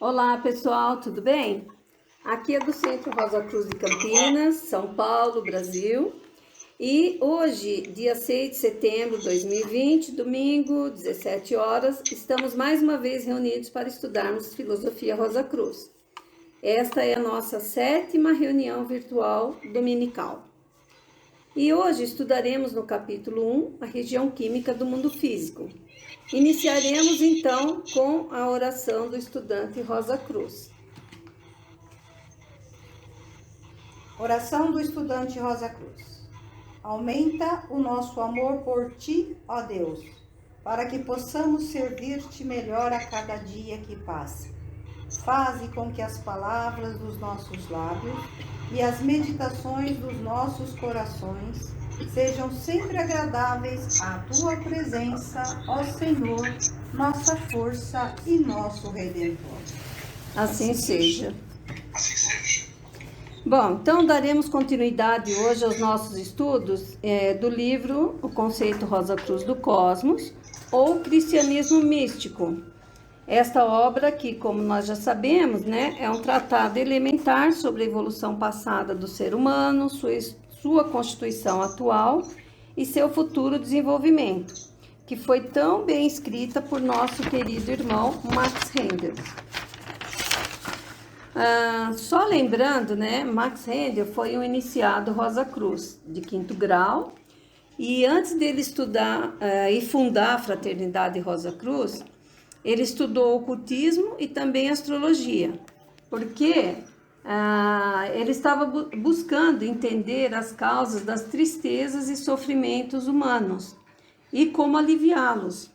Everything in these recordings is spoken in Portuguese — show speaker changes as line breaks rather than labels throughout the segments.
Olá pessoal, tudo bem? Aqui é do Centro Rosa Cruz de Campinas, São Paulo, Brasil. E hoje, dia 6 de setembro de 2020, domingo, 17 horas, estamos mais uma vez reunidos para estudarmos Filosofia Rosa Cruz. Esta é a nossa 7ª reunião virtual dominical. E hoje estudaremos no capítulo 1 a região química do mundo físico. Iniciaremos então com a oração do estudante Rosa Cruz.
Oração do estudante Rosa Cruz. Aumenta o nosso amor por ti, ó Deus, para que possamos servir-te melhor a cada dia que passa. Faze com que as palavras dos nossos lábios e as meditações dos nossos corações sejam sempre agradáveis à tua presença, ó Senhor, nossa força e nosso Redentor.
Assim seja. Bom, então daremos continuidade hoje aos nossos estudos do livro O Conceito Rosa Cruz do Cosmos, ou Cristianismo Místico. Esta obra que, como nós já sabemos, é um tratado elementar sobre a evolução passada do ser humano, sua constituição atual e seu futuro desenvolvimento, que foi tão bem escrita por nosso querido irmão Max Rendel. Só lembrando, Max Rendel foi um iniciado Rosa Cruz, de 5º grau, e antes dele estudar e fundar a Fraternidade Rosa Cruz, ele estudou ocultismo e também astrologia, porque ele estava buscando entender as causas das tristezas e sofrimentos humanos e como aliviá-los,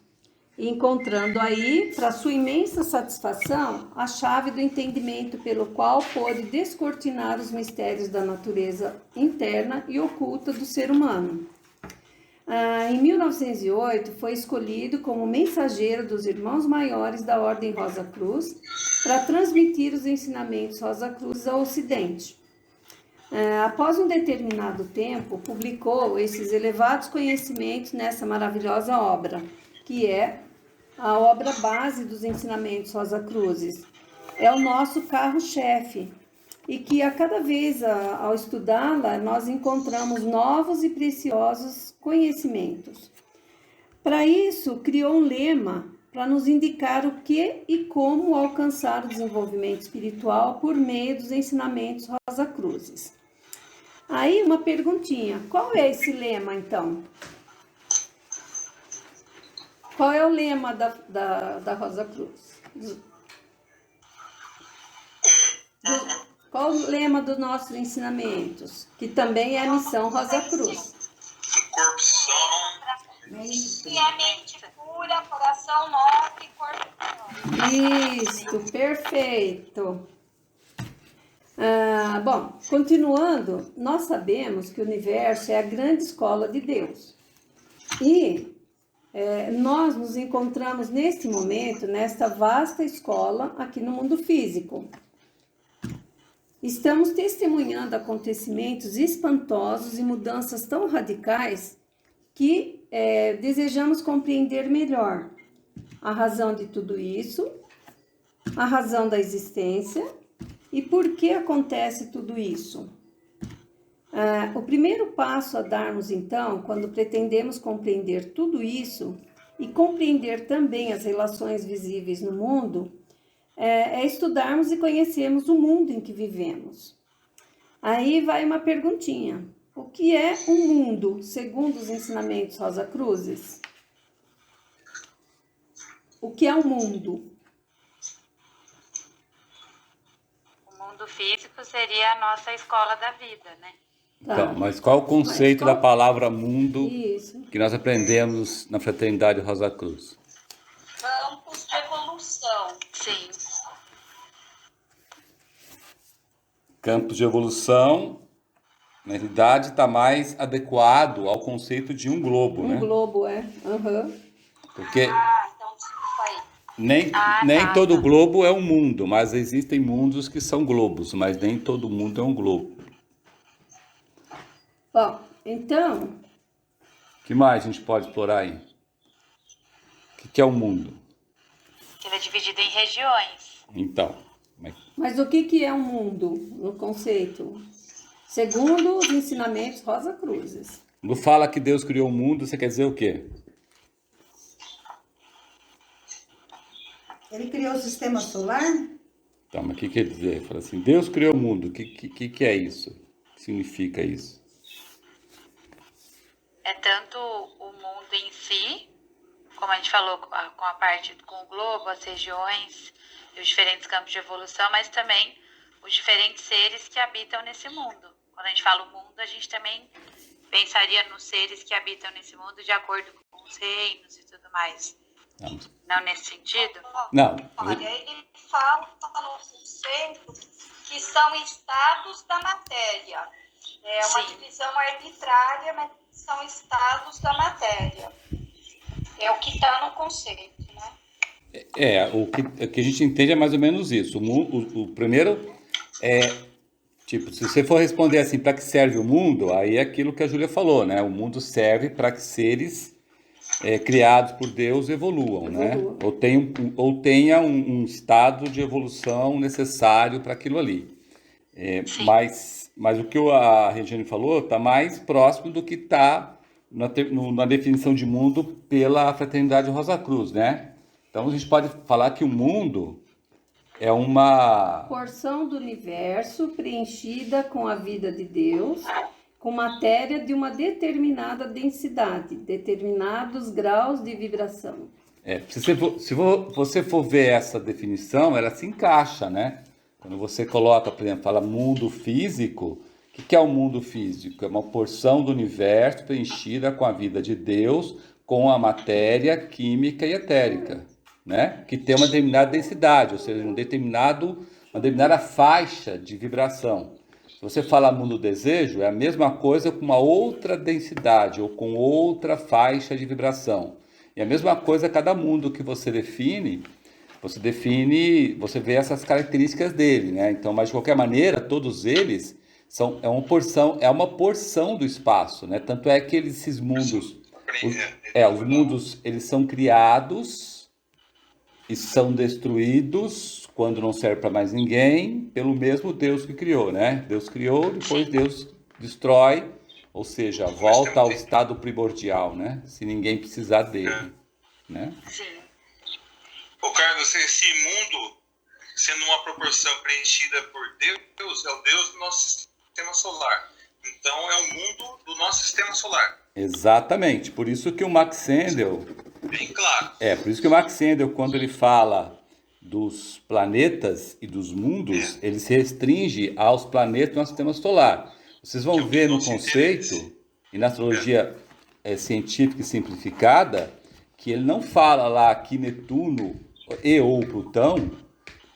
encontrando aí, para sua imensa satisfação, a chave do entendimento pelo qual pôde descortinar os mistérios da natureza interna e oculta do ser humano. Em 1908, foi escolhido como mensageiro dos Irmãos Maiores da Ordem Rosa Cruz para transmitir os ensinamentos Rosa Cruz ao Ocidente. Após um determinado tempo, publicou esses elevados conhecimentos nessa maravilhosa obra, que é a obra base dos ensinamentos Rosa Cruzes. É o nosso carro-chefe, e que a cada vez ao estudá-la, nós encontramos novos e preciosos conhecimentos. Para isso, criou um lema para nos indicar o que e como alcançar o desenvolvimento espiritual por meio dos ensinamentos Rosa Cruzes. Aí, uma perguntinha, qual é esse lema, então? Qual é o lema da Rosa Cruz? Qual o lema dos nossos ensinamentos? Que também é a missão Rosa Cruz.
Corpo são.
Que é mente pura, coração nobre e corpo são.
Isso, perfeito. Bom, continuando, nós sabemos que o universo é a grande escola de Deus. E nós nos encontramos neste momento, nesta vasta escola aqui no mundo físico. Estamos testemunhando acontecimentos espantosos e mudanças tão radicais que desejamos compreender melhor a razão de tudo isso, a razão da existência e por que acontece tudo isso. O primeiro passo a darmos, então, quando pretendemos compreender tudo isso e compreender também as relações visíveis no mundo, é estudarmos e conhecermos o mundo em que vivemos. Aí vai uma perguntinha. O que é o mundo, segundo os ensinamentos Rosa Cruzes? O que é o mundo?
O mundo físico seria a nossa escola da vida, né?
Tá.
Então, mas qual o conceito da palavra mundo
Isso.
que nós aprendemos na Fraternidade Rosa Cruz?
Campos de evolução. Sim.
Campos de evolução, na realidade, está mais adequado ao conceito de um globo, né?
Um globo, Uhum.
Porque
Então desculpa aí.
nem todo globo é um mundo, mas existem mundos que são globos, mas nem todo mundo é um globo.
Bom, então,
O que mais a gente pode explorar aí? O que é o mundo?
Ele é dividido em regiões.
Então,
Mas o que é um mundo, no conceito? Segundo os ensinamentos Rosa Cruzes.
quando fala que Deus criou o mundo, você quer dizer o quê?
Ele criou o sistema solar?
Então, mas o que quer dizer? Fala assim, Deus criou o mundo, o que é isso? O que significa isso?
É tanto o mundo em si, como a gente falou com a parte com o globo, as regiões, e os diferentes campos de evolução, mas também os diferentes seres que habitam nesse mundo. Quando a gente fala o mundo, a gente também pensaria nos seres que habitam nesse mundo de acordo com os reinos e tudo mais.
Vamos.
Não nesse sentido?
Não,
Olha, ele fala no conceito que são estados da matéria. É uma
Sim.
divisão arbitrária, mas são estados da matéria. É o que está no conceito, né?
o que a gente entende é mais ou menos isso. O primeiro é, tipo, se você for responder assim, para que serve o mundo, aí é aquilo que a Júlia falou, né? O mundo serve para que seres criados por Deus evoluam, né?
Evoluam.
Ou tenha um estado de evolução necessário para aquilo ali. Mas o que a Regiane falou está mais próximo do que está na definição de mundo pela Fraternidade Rosa Cruz, né? Então a gente pode falar que o mundo é uma...
Porção do universo preenchida com a vida de Deus, com matéria de uma determinada densidade, determinados graus de vibração.
Se você for ver essa definição, ela se encaixa, né? Quando você coloca, por exemplo, fala mundo físico, o que é o mundo físico? É uma porção do universo preenchida com a vida de Deus, com a matéria química e etérica, né? Que tem uma determinada densidade, ou seja, uma determinada faixa de vibração. Se você fala mundo desejo, é a mesma coisa com uma outra densidade ou com outra faixa de vibração. E a mesma coisa cada mundo que você define, você vê essas características dele, né? Então, mas de qualquer maneira, todos eles é uma porção do espaço, né? Tanto é que esses mundos, os mundos, eles são criados e são destruídos quando não serve para mais ninguém, pelo mesmo Deus que criou, né? Deus criou, depois Deus destrói, ou seja, volta ao estado primordial, né? Se ninguém precisar dele, né?
Sim.
Ô Carlos, esse mundo, sendo uma proporção preenchida por Deus, é o Deus do nosso sistema solar. Então é o mundo do nosso sistema solar.
Exatamente, por isso que o Max Sendel...
Bem claro.
Por isso que o Max Sendel, quando ele fala dos planetas e dos mundos, ele se restringe aos planetas do nosso sistema solar. Vocês vão ver no conceito, e na astrologia científica e simplificada, que ele não fala lá que Netuno e ou Plutão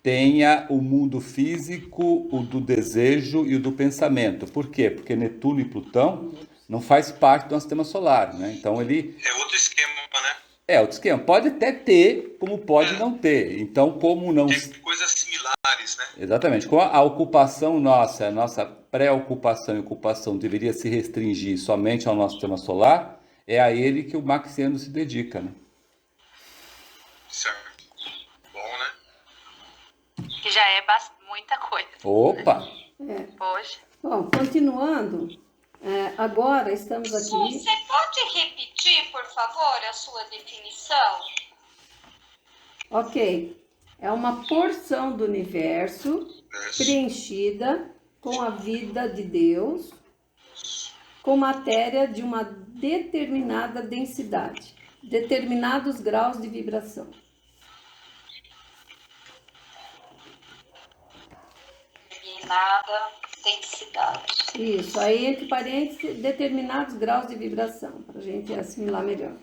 tenha o mundo físico, o do desejo e o do pensamento. Por quê? Porque Netuno e Plutão não faz parte do nosso sistema solar, né? Então ele...
É outro esquema, né?
outro esquema. Pode até ter, como pode não ter. Então, como não...
Tem coisas similares, né?
Exatamente. Com a ocupação nossa, a nossa pré-ocupação e ocupação deveria se restringir somente ao nosso sistema solar, é a ele que o Max Sendel se dedica, né?
Certo. Bom, né?
Que já é muita coisa.
Opa!
Poxa.
Bom, continuando, agora estamos aqui...
Você pode repetir, por favor, a sua definição?
Ok. É uma porção do universo preenchida com a vida de Deus, com matéria de uma determinada densidade, determinados graus de vibração.
Determinada densidade.
Isso, aí entre parênteses, determinados graus de vibração, para a gente assimilar melhor.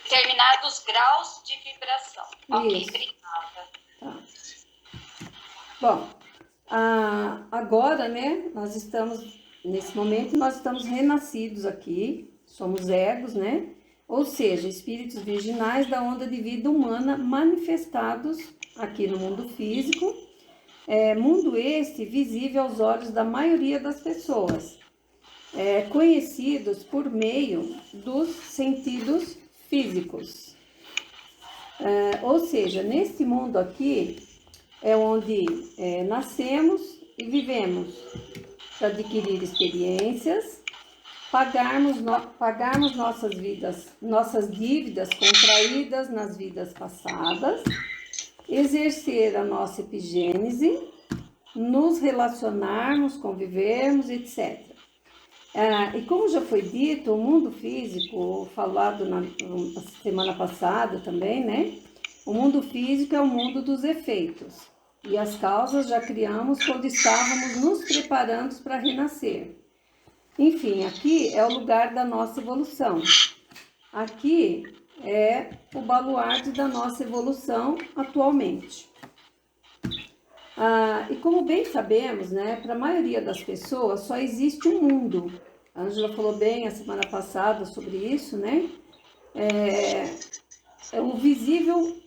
Determinados graus de vibração. Ok,
Isso.
obrigada.
Tá. Bom, agora, né, nesse momento, nós estamos renascidos aqui, somos egos, né? Ou seja, espíritos virginais da onda de vida humana manifestados aqui no mundo físico, mundo este visível aos olhos da maioria das pessoas, conhecidos por meio dos sentidos físicos. Ou seja, nesse mundo aqui é onde nascemos e vivemos para adquirir experiências, pagarmos nossas dívidas contraídas nas vidas passadas, exercer a nossa epigênese, nos relacionarmos, convivermos, etc. E como já foi dito, o mundo físico, falado na semana passada também, né? O mundo físico é o mundo dos efeitos. E as causas já criamos quando estávamos nos preparando para renascer. Enfim, aqui é o lugar da nossa evolução. Aqui é o baluarte da nossa evolução atualmente. E como bem sabemos, né, para a maioria das pessoas só existe um mundo. A Ângela falou bem a semana passada sobre isso, né? É o visível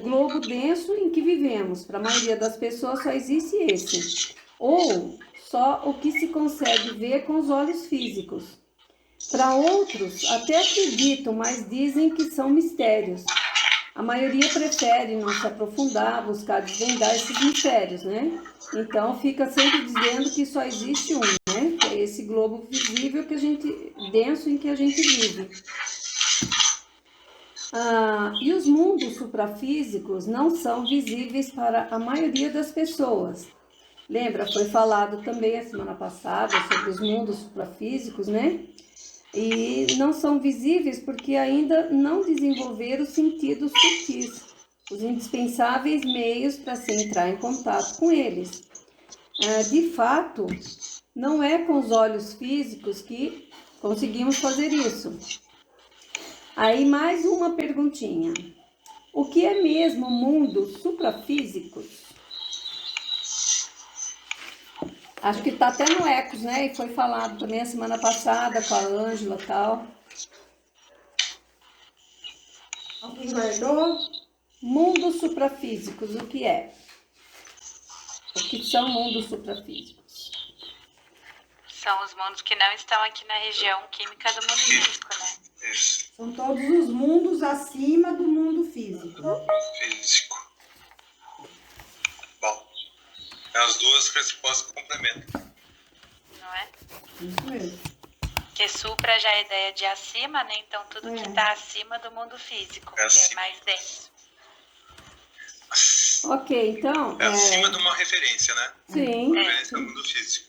globo denso em que vivemos. Para a maioria das pessoas só existe esse. Ou só o que se consegue ver com os olhos físicos. Para outros, até acreditam, mas dizem que são mistérios. A maioria prefere não se aprofundar, buscar desvendar esses mistérios, né? Então fica sempre dizendo que só existe um, né? Que é esse globo visível denso em que a gente vive. E os mundos suprafísicos não são visíveis para a maioria das pessoas. Lembra, foi falado também a semana passada sobre os mundos suprafísicos, né? E não são visíveis porque ainda não desenvolveram os sentidos sutis, os indispensáveis meios para se entrar em contato com eles. De fato, não é com os olhos físicos que conseguimos fazer isso. Aí mais uma perguntinha. O que é mesmo mundos suprafísicos? Acho que está até no Ecos, né? E foi falado também a semana passada com a Ângela e tal.
Alguém guardou?
Mundos suprafísicos, o que é? O que são mundos suprafísicos?
São os mundos que não estão aqui na região química do mundo físico, né?
Isso.
São todos os mundos acima do mundo físico.
Físico. Bom, as duas respostas complementam.
Não é?
Isso mesmo.
Porque supra já é a ideia de acima, né? Então tudo que está acima do mundo físico, que é
acima.
mais denso.
Ok, então...
É acima de uma referência, né?
Sim.
Referência ao mundo físico.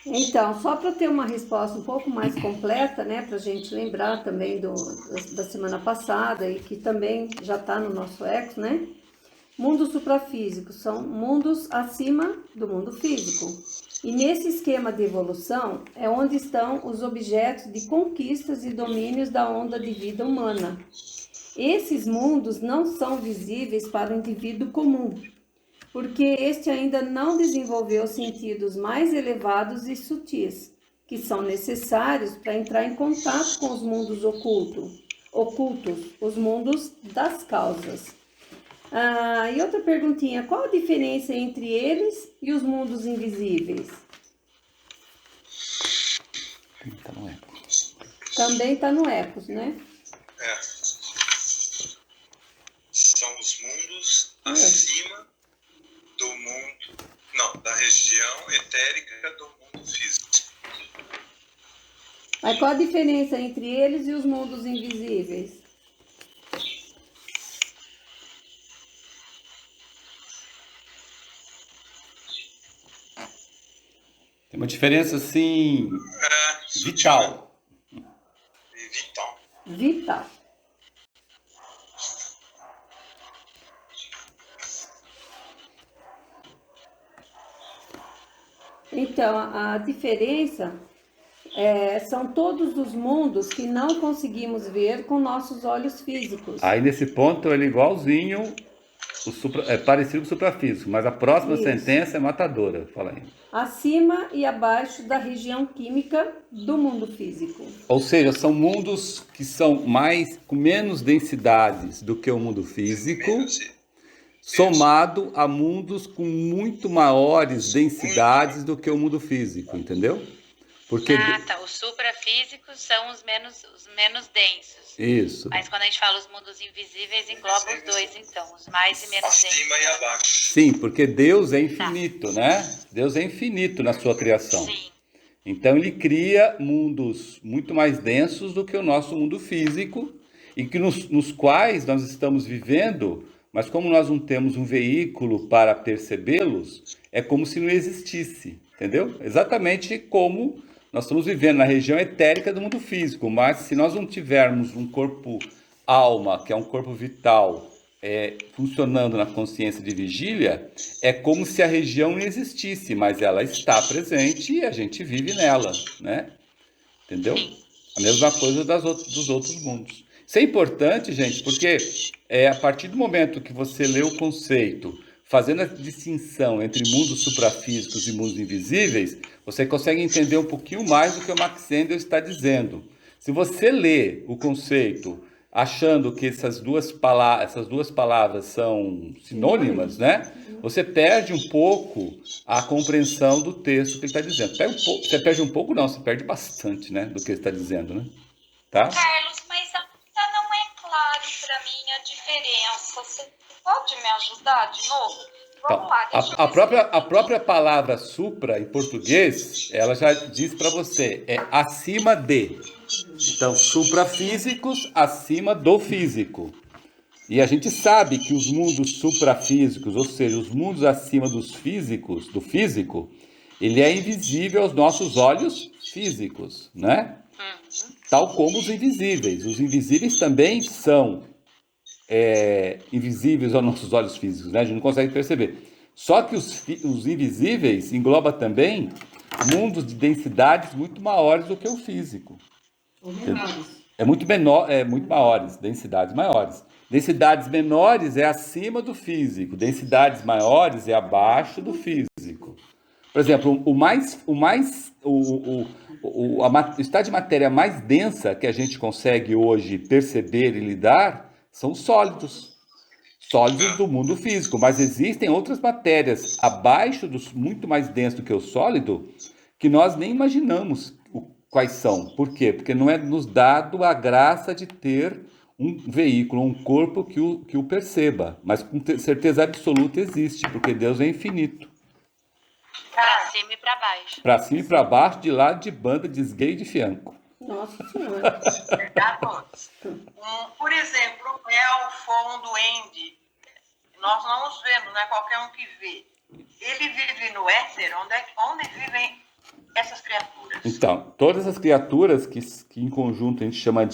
Então, só para ter uma resposta um pouco mais completa, né? Para a gente lembrar também da semana passada e que também já está no nosso Ecos, né? Mundos suprafísicos são mundos acima do mundo físico. E nesse esquema de evolução é onde estão os objetos de conquistas e domínios da onda de vida humana. Esses mundos não são visíveis para o indivíduo comum, porque este ainda não desenvolveu os sentidos mais elevados e sutis, que são necessários para entrar em contato com os mundos ocultos, os mundos das causas. E outra perguntinha, qual a diferença entre eles e os mundos invisíveis?
Tá no Ecos.
Também está no Ecos, né?
São os mundos acima do mundo, não, da região etérica do mundo físico.
Mas qual a diferença entre eles e os mundos invisíveis?
Tem uma diferença, assim, vital.
Vital.
Vital. Então, a diferença são todos os mundos que não conseguimos ver com nossos olhos físicos.
Aí, nesse ponto, ele é igualzinho, é parecido com o suprafísico, mas a próxima
Isso.
sentença é matadora. Fala aí.
Acima e abaixo da região química do mundo físico.
Ou seja, são mundos que são com menos densidades do que o mundo físico, somado a mundos com muito maiores densidades do que o mundo físico, entendeu? Porque
Ah, tá. Os suprafísicos são os menos densos.
isso.
Mas quando a gente fala os mundos invisíveis, engloba os dois, então. Os mais e menos densos.
Acima e abaixo.
Sim, porque Deus é infinito, né? Deus é infinito na sua criação.
Sim.
Então ele cria mundos muito mais densos do que o nosso mundo físico e que nos quais nós estamos vivendo, mas como nós não temos um veículo para percebê-los, é como se não existisse, entendeu? Exatamente como nós estamos vivendo na região etérica do mundo físico, mas se nós não tivermos um corpo-alma, que é um corpo vital, funcionando na consciência de vigília, é como se a região não existisse, mas ela está presente e a gente vive nela, né? Entendeu? A mesma coisa dos outros mundos. Isso é importante, gente, porque a partir do momento que você lê o conceito, fazendo a distinção entre mundos suprafísicos e mundos invisíveis, você consegue entender um pouquinho mais do que o Max Endel está dizendo. Se você lê o conceito achando que essas duas palavras são sinônimas, né? Você perde um pouco a compreensão do texto que ele está dizendo. Você perde um pouco, não, você perde bastante, né, do que ele está dizendo, né? Tá?
Carlos, mas ainda não é claro para mim a diferença. Você pode me ajudar de novo? Vamos lá, deixa eu ver
A própria palavra supra, em português, ela já diz para você, é acima de. Então, suprafísicos acima do físico. E a gente sabe que os mundos suprafísicos, ou seja, os mundos acima dos físicos, do físico, ele é invisível aos nossos olhos físicos, né? Tal como os invisíveis. Os invisíveis também são invisíveis aos nossos olhos físicos, né? A gente não consegue perceber. Só que os invisíveis engloba também mundos de densidades muito maiores do que o físico.
Ou menores.
Muito maiores, densidades maiores. Densidades menores é acima do físico, densidades maiores é abaixo do físico. Por exemplo, o estado de matéria mais densa que a gente consegue hoje perceber e lidar são os sólidos do mundo físico, mas existem outras matérias abaixo muito mais denso do que o sólido que nós nem imaginamos quais são. Por quê? Porque não é nos dado a graça de ter um veículo, um corpo que o perceba, mas com certeza absoluta existe, porque Deus é infinito.
Pra cima e pra baixo.
Para cima e para baixo, de lado de banda, de esgueio e de fianco.
Nossa Senhora.
Por exemplo, o fundo End, nós não os vemos, não é qualquer um que vê. Ele vive no éter, onde vivem essas criaturas?
Então, todas as criaturas que em conjunto a gente chama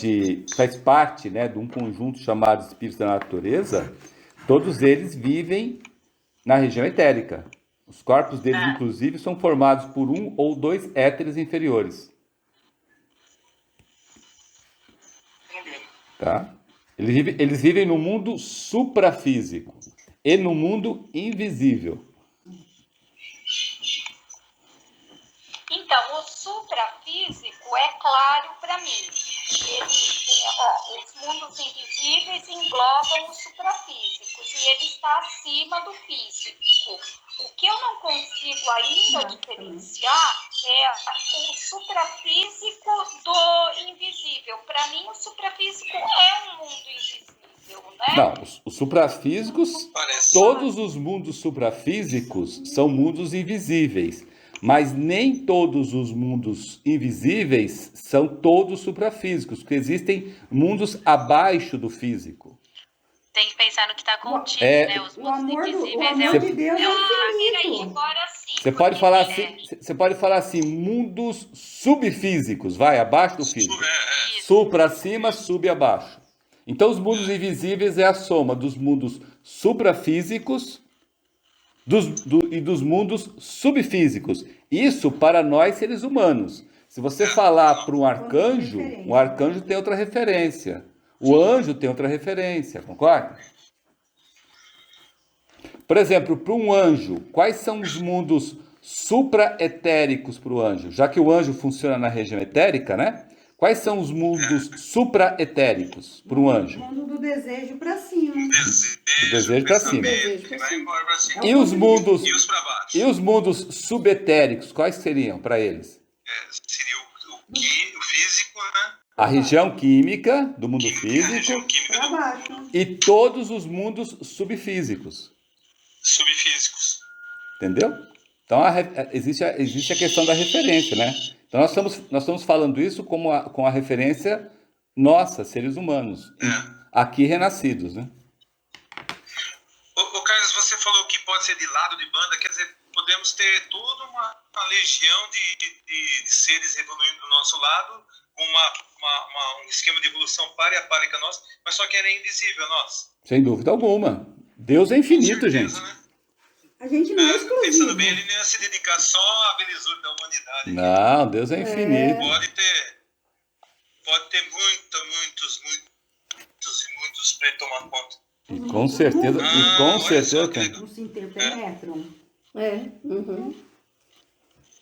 faz parte, né, de um conjunto chamado espíritos da natureza, todos eles vivem na região etérica. Os corpos deles, inclusive, são formados por um ou dois éteres inferiores. Tá? Eles vivem no mundo suprafísico e no mundo invisível.
Então, o suprafísico é claro para mim. Os mundos invisíveis englobam os suprafísicos e ele está acima do físico. O que eu não consigo ainda diferenciar é o suprafísico do invisível. Para mim, o suprafísico é um mundo invisível, né?
Não, os suprafísicos, todos os mundos suprafísicos são mundos invisíveis. Mas nem todos os mundos invisíveis são todos suprafísicos, porque existem mundos abaixo do físico.
Tem que pensar no que está contido, né? Os mundos invisíveis
de Deus é infinito.
Agora sim.
Você pode falar assim, mundos subfísicos, vai, abaixo do físico. Supra acima, sub abaixo. Então os mundos invisíveis é a soma dos mundos suprafísicos e dos mundos subfísicos. Isso para nós seres humanos. Se você falar para um arcanjo tem outra referência. O anjo tem outra referência, concorda? Por exemplo, para um anjo, quais são os mundos supraetéricos para o anjo? Já que o anjo funciona na região etérica, né? Quais são os mundos supraetéricos para um anjo?
O mundo do desejo para cima.
O desejo para cima.
Vai embora pra cima.
E os mundos
E os pra baixo.
E os mundos subetéricos, quais seriam para eles?
seria o físico, né?
A região química do mundo
A região
físico
química
Para baixo.
e todos os mundos subfísicos.
subfísicos.
Entendeu? Então existe a questão da referência, né? Então nós estamos falando isso com a referência nossa, seres humanos, aqui renascidos, né?
Ô Carlos, você falou que pode ser de lado de banda, quer dizer, podemos ter toda uma legião de seres evoluindo do nosso lado, com um esquema de evolução pare a pare com a nossa, mas só que ela é invisível a nós.
Sem dúvida alguma. Deus é infinito,
Com certeza,
gente.
né?
A gente não é
Pensando
exclusivo.
bem, ele não ia se dedicar só à belezura da humanidade.
Não, Deus é infinito.
Pode ter muitos para ele tomar conta.
E com certeza,
olha só que
tem.
legal.
Não se interpenetram.
Uhum.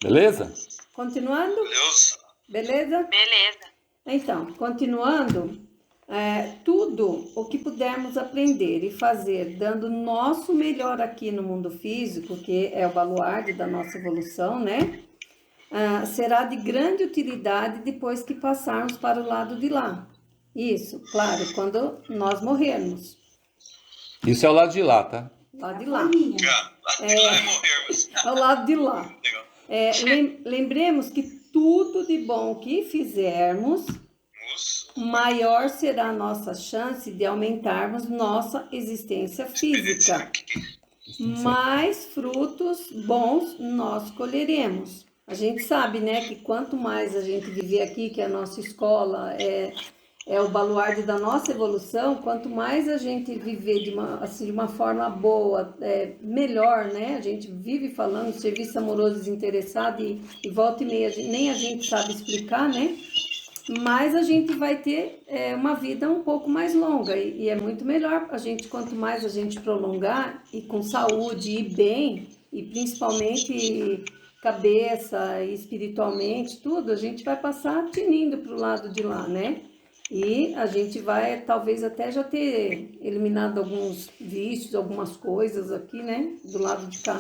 Beleza?
Continuando?
Deus,
Beleza?
Beleza.
Então, continuando, tudo o que pudermos aprender e fazer, dando o nosso melhor aqui no mundo físico, que é o baluarte da nossa evolução, né? Será de grande utilidade depois que passarmos para o lado de lá. Isso, claro, quando nós morrermos.
Isso é o lado de lá, tá?
Lá de lá.
lá e morrermos.
Ao lado de lá.
Legal.
Lembremos que tudo de bom que fizermos, maior será a nossa chance de aumentarmos nossa existência física. Mais frutos bons nós colheremos. A gente sabe, né, que quanto mais a gente viver aqui, que a nossa escola é o baluarte da nossa evolução, quanto mais a gente viver de uma forma boa, melhor, né? A gente vive falando serviço amoroso desinteressado e volta e meia nem a gente sabe explicar, né? Mas a gente vai ter uma vida um pouco mais longa e é muito melhor quanto mais a gente prolongar e com saúde e bem, e principalmente cabeça e espiritualmente, tudo, a gente vai passar tinindo para o lado de lá, né? E a gente vai, talvez até já ter eliminado alguns vícios, algumas coisas aqui, né? Do lado de cá.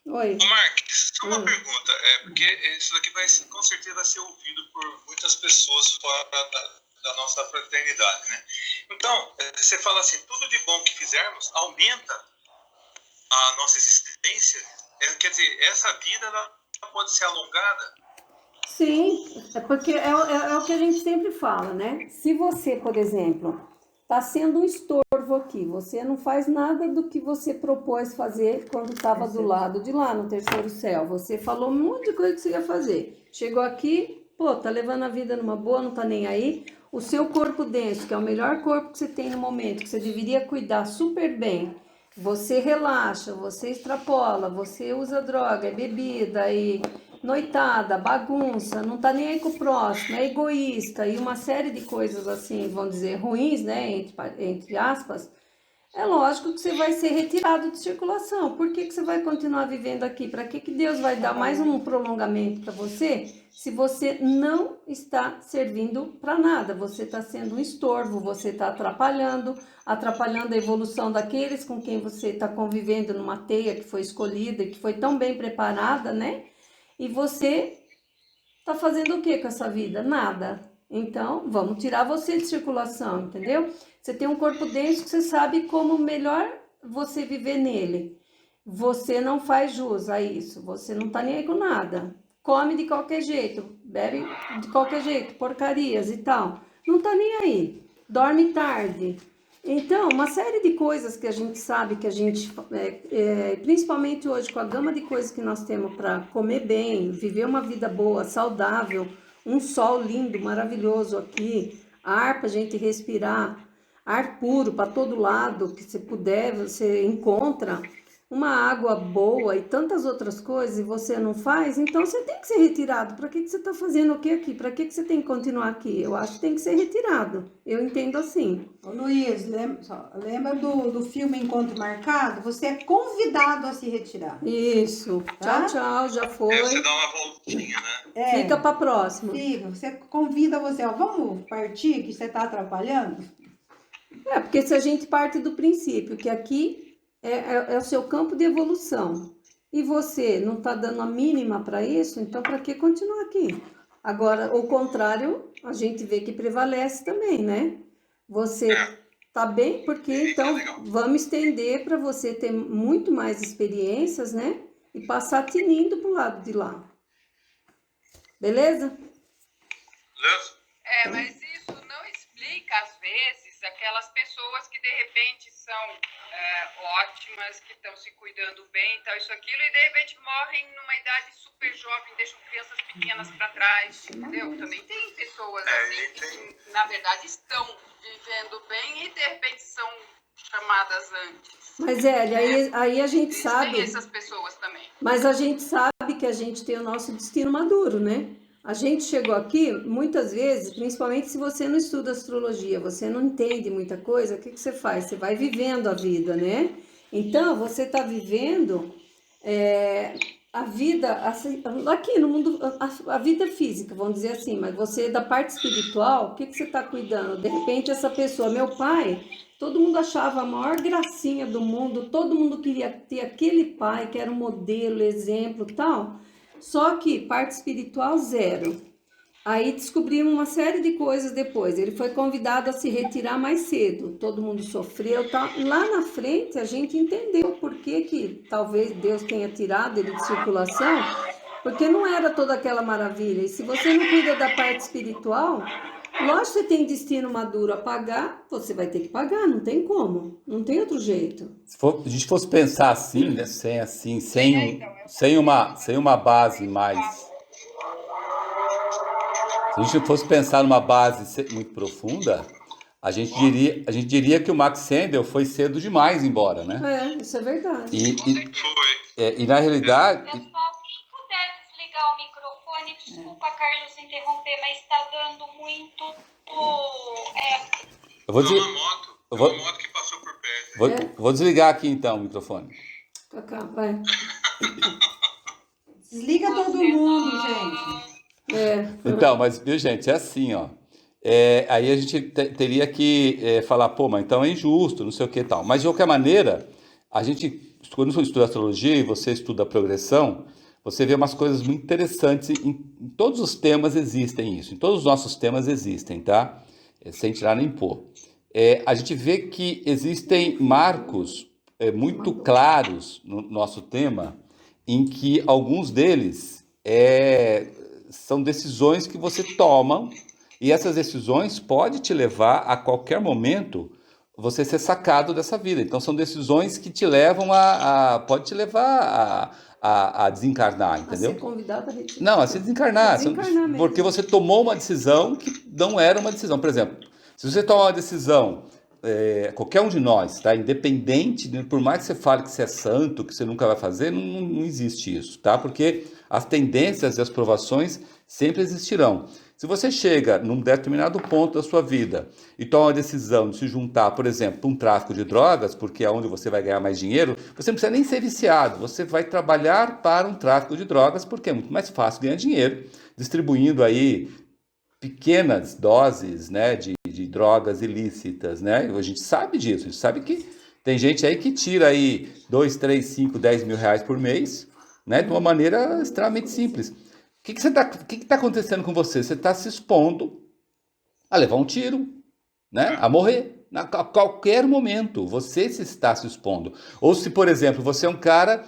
Oi.
Ô Marques, só uma pergunta, porque isso daqui com certeza vai ser ouvido por muitas pessoas fora da nossa fraternidade, né? Então, você fala assim, tudo de bom que fizermos aumenta a nossa existência, quer dizer, essa vida ela pode ser alongada.
Sim, porque é o que a gente sempre fala, né? Se você, por exemplo, está sendo um estorvo aqui, você não faz nada do que você propôs fazer quando estava do lado de lá, no terceiro céu. Você falou um monte de coisa que você ia fazer. Chegou aqui, tá levando a vida numa boa, não tá nem aí. O seu corpo denso, que é o melhor corpo que você tem no momento, que você deveria cuidar super bem, você relaxa, você extrapola, você usa droga, bebida e noitada, bagunça, não tá nem aí com o próximo, é egoísta e uma série de coisas assim, vamos dizer, ruins, né, entre aspas, é lógico que você vai ser retirado de circulação. Por que você vai continuar vivendo aqui? Para que Deus vai dar mais um prolongamento para você se você não está servindo para nada? Você está sendo um estorvo, você está atrapalhando a evolução daqueles com quem você está convivendo numa teia que foi escolhida e que foi tão bem preparada, né? E você está fazendo o que com essa vida? Nada. Então, vamos tirar você de circulação, entendeu? Você tem um corpo denso que você sabe como melhor você viver nele. Você não faz jus a isso. Você não tá nem aí com nada. Come de qualquer jeito, bebe de qualquer jeito, porcarias e tal. Não tá nem aí. Dorme tarde. Então, uma série de coisas que a gente sabe que a gente, principalmente hoje com a gama de coisas que nós temos para comer bem, viver uma vida boa, saudável, um sol lindo, maravilhoso aqui, ar para a gente respirar, ar puro para todo lado que você puder, você encontra uma água boa e tantas outras coisas e você não faz, então você tem que ser retirado. Para que você está fazendo o que aqui? Para que você tem que continuar aqui? Eu acho que tem que ser retirado. Eu entendo assim.
Ô Luiz, lembra do filme Encontro Marcado? Você é convidado a se retirar.
Isso.
Tá?
Tchau, já foi.
Você dá uma voltinha, né?
Fica para próxima.
Fica, você convida você, vamos partir que você está atrapalhando?
Porque se a gente parte do princípio que aqui é o seu campo de evolução e você não está dando a mínima para isso, então para que continuar aqui? Agora, o contrário, a gente vê que prevalece também, né? Você tá bem, porque então vamos estender para você ter muito mais experiências, né? E passar tinindo pro lado de lá. Beleza?
Beleza?
Mas isso não explica, às vezes, aquelas pessoas que de repente são ótimas, que estão se cuidando bem, tal, isso, aquilo, e de repente morrem numa idade super jovem, deixam crianças pequenas para trás, entendeu? Também tem pessoas assim que, na verdade, estão vivendo bem e de repente são chamadas antes.
Mas aí a gente sabe.
Tem essas pessoas também.
Mas a gente sabe que a gente tem o nosso destino maduro, né? A gente chegou aqui, muitas vezes, principalmente se você não estuda astrologia, você não entende muita coisa, o que você faz? Você vai vivendo a vida, né? Então, você está vivendo a vida, aqui no mundo, a vida física, vamos dizer assim, mas você, da parte espiritual, o que você está cuidando? De repente, essa pessoa, meu pai, todo mundo achava a maior gracinha do mundo, todo mundo queria ter aquele pai que era um modelo, exemplo, tal. Só que parte espiritual, zero. Aí descobrimos uma série de coisas depois. Ele foi convidado a se retirar mais cedo. Todo mundo sofreu. Tá? Lá na frente, a gente entendeu por que talvez Deus tenha tirado ele de circulação, porque não era toda aquela maravilha. E se você não cuida da parte espiritual, lógico que você tem destino maduro a pagar, você vai ter que pagar, não tem como. Não tem outro jeito.
Se a gente fosse pensar assim, né, sem uma base mais... Se a gente fosse pensar numa base muito profunda, a gente diria que o Max Sendel foi cedo demais embora, né?
Isso é verdade.
E na realidade...
Pessoal, quem puder desligar o microfone, desculpa, Carlos, interromper, mas está dando muito...
Eu vou dizer...
Uma moto que passou por perto.
Vou desligar aqui então o microfone.
Cacá, vai.
Desliga todo mundo, gente.
Então, mas, viu, gente, é assim, ó. Aí a gente teria que falar, pô, mas então é injusto, não sei o que e tal. Mas, de qualquer maneira, a gente, quando você estuda astrologia e você estuda a progressão, você vê umas coisas muito interessantes. Em todos os temas existem isso. Em todos os nossos temas existem, tá? Sem tirar nem pôr. A gente vê que existem marcos muito claros no nosso tema, em que alguns deles são decisões que você toma, e essas decisões podem te levar a qualquer momento você ser sacado dessa vida. Então são decisões que te levam pode te levar a desencarnar, entendeu?
A ser convidado a retirar.
Não, a se desencarnar.
Desencarnar
porque você tomou uma decisão que não era uma decisão. Por exemplo, se você tomar uma decisão, qualquer um de nós, tá? Independente, por mais que você fale que você é santo, que você nunca vai fazer, não existe isso, tá? Porque as tendências e as provações sempre existirão. Se você chega num determinado ponto da sua vida e toma uma decisão de se juntar, por exemplo, para um tráfico de drogas, porque é onde você vai ganhar mais dinheiro, você não precisa nem ser viciado, você vai trabalhar para um tráfico de drogas, porque é muito mais fácil ganhar dinheiro, distribuindo aí pequenas doses, né, de drogas ilícitas, né? A gente sabe disso, a gente sabe que tem gente aí que tira aí 2, 3, 5, 10 mil reais por mês, né, de uma maneira extremamente simples. O que está acontecendo com você? Você está se expondo a levar um tiro, né, a morrer. A qualquer momento você está se expondo. Ou se, por exemplo, você é um cara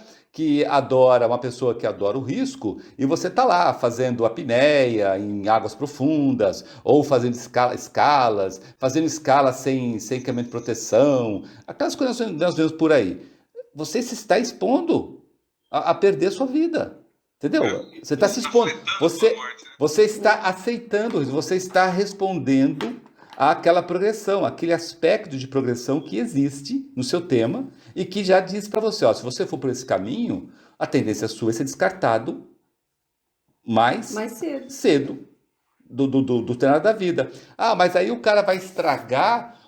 uma pessoa que adora o risco, e você está lá fazendo apneia em águas profundas, ou fazendo escalas, fazendo escalas sem equipamento de proteção, aquelas coisas que nós vemos por aí. Você se está expondo a perder sua vida. Entendeu? Você está se expondo. Você está aceitando, você está respondendo àquela progressão, aquele aspecto de progressão que existe no seu tema e que já diz para você, ó, se você for por esse caminho, a tendência sua é ser descartado mais cedo do treinado da vida. Ah, mas aí o cara vai estragar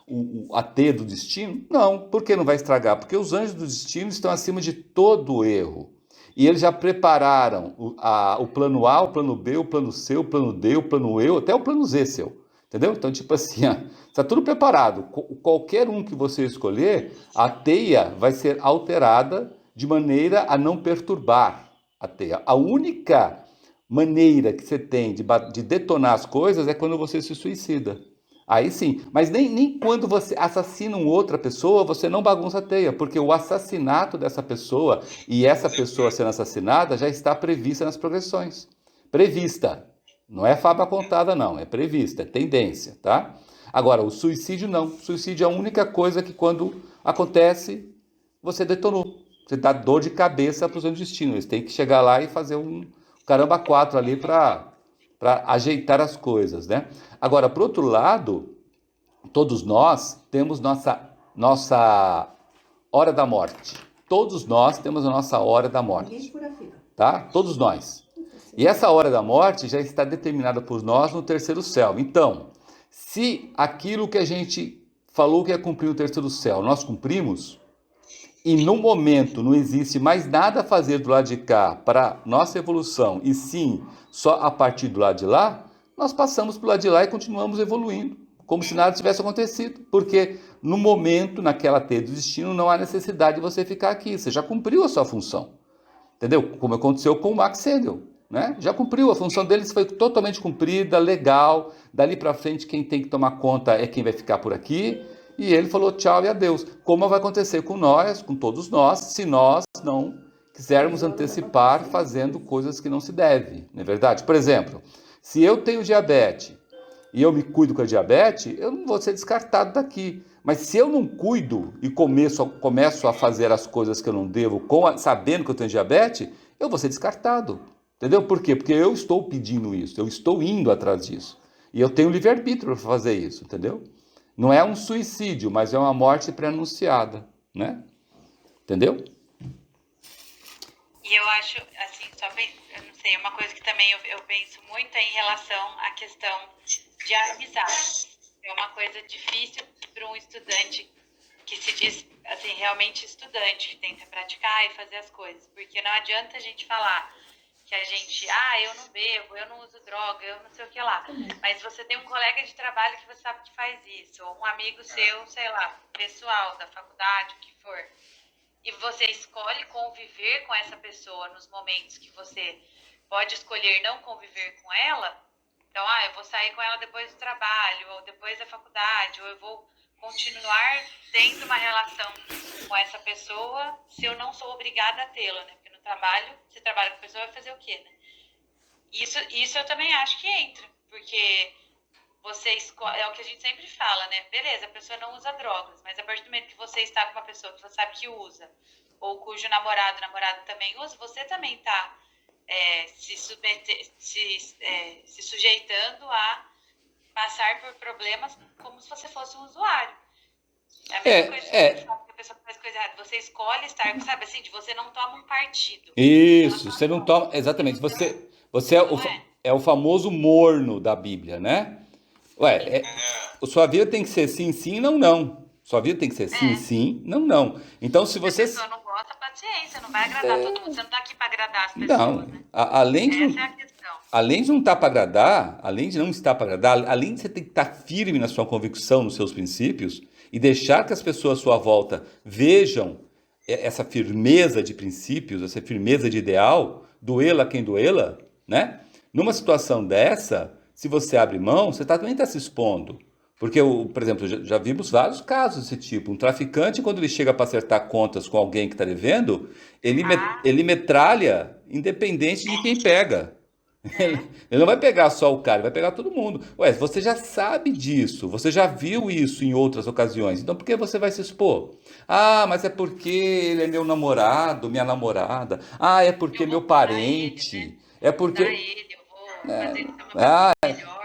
a T do destino? Não, por que não vai estragar? Porque os anjos do destino estão acima de todo erro. E eles já prepararam o plano A, o plano B, o plano C, o plano D, o plano E, até o plano Z seu. Entendeu? Então, tipo assim, está tudo preparado. Qualquer um que você escolher, a teia vai ser alterada de maneira a não perturbar a teia. A única maneira que você tem de detonar as coisas é quando você se suicida. Aí sim, mas nem quando você assassina uma outra pessoa, você não bagunça a teia, porque o assassinato dessa pessoa e essa pessoa sendo assassinada já está prevista nas progressões. Prevista. Não é fábula contada, não. É prevista, é tendência, tá? Agora, o suicídio não. O suicídio é a única coisa que quando acontece, você detonou. Você dá dor de cabeça para os destinos. Eles têm que chegar lá e fazer um caramba 4 ali para ajeitar as coisas, né? Agora, por outro lado, todos nós temos nossa hora da morte. Todos nós temos a nossa hora da morte, tá? Todos nós. E essa hora da morte já está determinada por nós no terceiro céu. Então, se aquilo que a gente falou que ia cumprir no terceiro céu, nós cumprimos, e no momento não existe mais nada a fazer do lado de cá para nossa evolução, e sim só a partir do lado de lá, nós passamos para o lado de lá e continuamos evoluindo, como se nada tivesse acontecido. Porque no momento, naquela teia do destino, não há necessidade de você ficar aqui. Você já cumpriu a sua função. Entendeu? Como aconteceu com o Max Sendel, né? Já cumpriu, a função deles foi totalmente cumprida, legal. Dali para frente, quem tem que tomar conta é quem vai ficar por aqui. E ele falou tchau e adeus. Como vai acontecer com nós, com todos nós, se nós não quisermos antecipar fazendo coisas que não se deve, não é verdade? Por exemplo, se eu tenho diabetes e eu me cuido com a diabetes, eu não vou ser descartado daqui. Mas se eu não cuido e começo a fazer as coisas que eu não devo, sabendo que eu tenho diabetes, eu vou ser descartado. Entendeu? Por quê? Porque eu estou pedindo isso, eu estou indo atrás disso. E eu tenho livre-arbítrio para fazer isso, entendeu? Não é um suicídio, mas é uma morte pré-anunciada, né? Entendeu?
E eu acho, assim, eu não sei, uma coisa que também eu penso muito é em relação à questão de amizade. É uma coisa difícil para um estudante que se diz, assim, realmente estudante, que tenta praticar e fazer as coisas. Porque não adianta a gente falar que a gente, eu não bebo, eu não uso droga, eu não sei o que lá. Mas você tem um colega de trabalho que você sabe que faz isso, ou um amigo seu, sei lá, pessoal, da faculdade, o que for. E você escolhe conviver com essa pessoa nos momentos que você pode escolher não conviver com ela. Então, eu vou sair com ela depois do trabalho, ou depois da faculdade, ou eu vou continuar tendo uma relação com essa pessoa se eu não sou obrigada a tê-la, né? Porque no trabalho, você trabalha com a pessoa, vai fazer o quê, né? Isso eu também acho que entra, porque você escolhe, é o que a gente sempre fala, né? Beleza, a pessoa não usa drogas, mas a partir do momento que você está com uma pessoa que você sabe que usa, ou cujo namorado também usa, você também está se sujeitando a passar por problemas como se você fosse um usuário. É a mesma coisa que a pessoa faz coisa errada. Você escolhe estar, sabe assim, de você não toma um partido.
Isso, você não toma. Exatamente. Você é o famoso morno da Bíblia, né? Sua vida tem que ser sim, sim, não, não. Sua vida tem que ser sim, sim, não, não. Então, se você.
Se a pessoa não gosta, paciência, não vai agradar todo mundo. Você não está aqui para agradar as pessoas.
Não,
né?
Essa é a questão. Além de não estar para agradar, além de não estar para agradar, além de você ter que estar firme na sua convicção, nos seus princípios, e deixar que as pessoas à sua volta vejam essa firmeza de princípios, essa firmeza de ideal, doê-la quem doê-la, né? Numa situação dessa, se você abre mão, você também está se expondo. Porque, por exemplo, já vimos vários casos desse tipo. Um traficante, quando ele chega para acertar contas com alguém que está devendo, ele metralha independente de quem pega. Ele não vai pegar só o cara, ele vai pegar todo mundo. Você já sabe disso, você já viu isso em outras ocasiões, então por que você vai se expor? Mas é porque ele é meu namorado, minha namorada. É porque meu parente. É porque...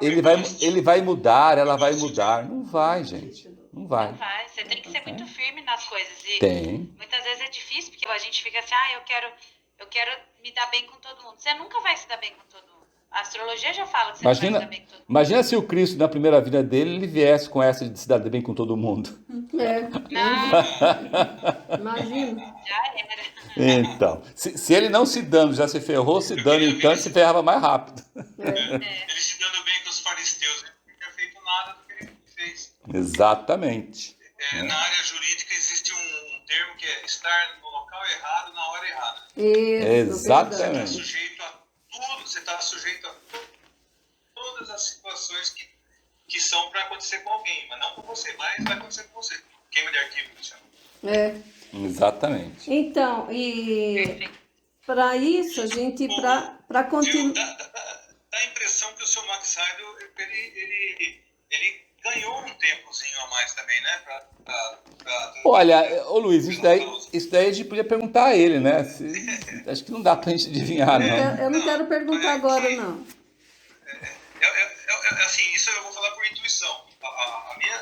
ele vai mudar, ela vai mudar. Não vai, gente. Não vai.
Não vai. Você tem que ser muito firme nas coisas. E
tem.
Muitas vezes é difícil, porque a gente fica assim, eu quero me dar bem com todo mundo. Você nunca vai se dar bem com todo mundo. A astrologia já fala que você não vai se dar bem com todo mundo.
Imagina se o Cristo, na primeira vida dele, ele viesse com essa de se dar bem com todo mundo.
Imagina.
Já era.
Então, se ele não se dando, já se ferrou, se dando então, ele se ferrava mais rápido.
Ele se dando bem com os fariseus, ele não tinha feito nada do que ele fez.
Exatamente.
Na área jurídica existe um termo que é estar no local errado na
Exatamente.
Sujeito a tudo, você está sujeito a todas as situações que são para acontecer com alguém, mas não com você, mas vai acontecer com você. Queima de arquivo, que chama.
É.
Exatamente.
Então, e para isso, a gente, para
Viu?
continuar.
Dá a impressão que o seu Max Heidel, ele ganhou um tempozinho a mais também, né?
Olha, ô Luiz, isso daí a gente podia perguntar a ele, né? Acho que não dá pra gente adivinhar, não.
Eu não quero perguntar agora, não.
Assim, isso eu vou falar por intuição.